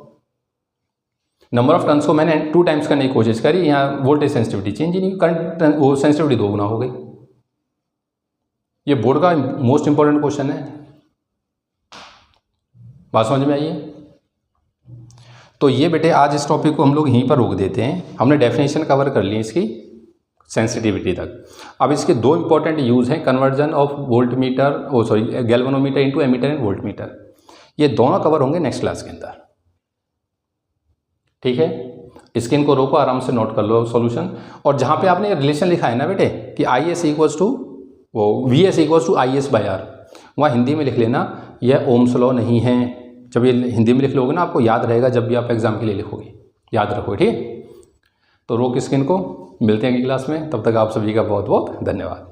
नंबर ऑफ टर्न्स को मैंने 2 टाइम्स करने की कोशिश करी, यहाँ वोल्टेज सेंसिटिविटी चेंज ही नहीं, करंट वो सेंसिटिविटी 2 गुना हो गई। ये बोर्ड का मोस्ट इंपॉर्टेंट क्वेश्चन है, बात समझ में आई है। तो ये बेटे आज इस टॉपिक को हम लोग यहीं पर रोक देते हैं। हमने डेफिनेशन कवर कर ली इसकी सेंसिटिविटी तक। अब इसके 2 इंपॉर्टेंट यूज़ हैं, conversion of volt meter, galvanometer into ammeter and volt meter. ये दोनों कवर होंगे नेक्स्ट क्लास के अंदर, ठीक है। स्क्रीन को रोको, आराम से नोट कर लो सॉल्यूशन। और जहाँ पे आपने रिलेशन लिखा है ना बेटे कि IS equals to VS equals to IS by R, वहाँ हिंदी में लिख लेना, यह ओम्स लॉ नहीं है। जब ये हिंदी में लिख लोगे ना, आपको याद रहेगा जब भी आप एग्जाम के लिए लिखोगे, याद रखोगे, ठीक। तो रोक स्क्रीन को, मिलते हैं अगली क्लास में, तब तक आप सभी का बहुत बहुत धन्यवाद।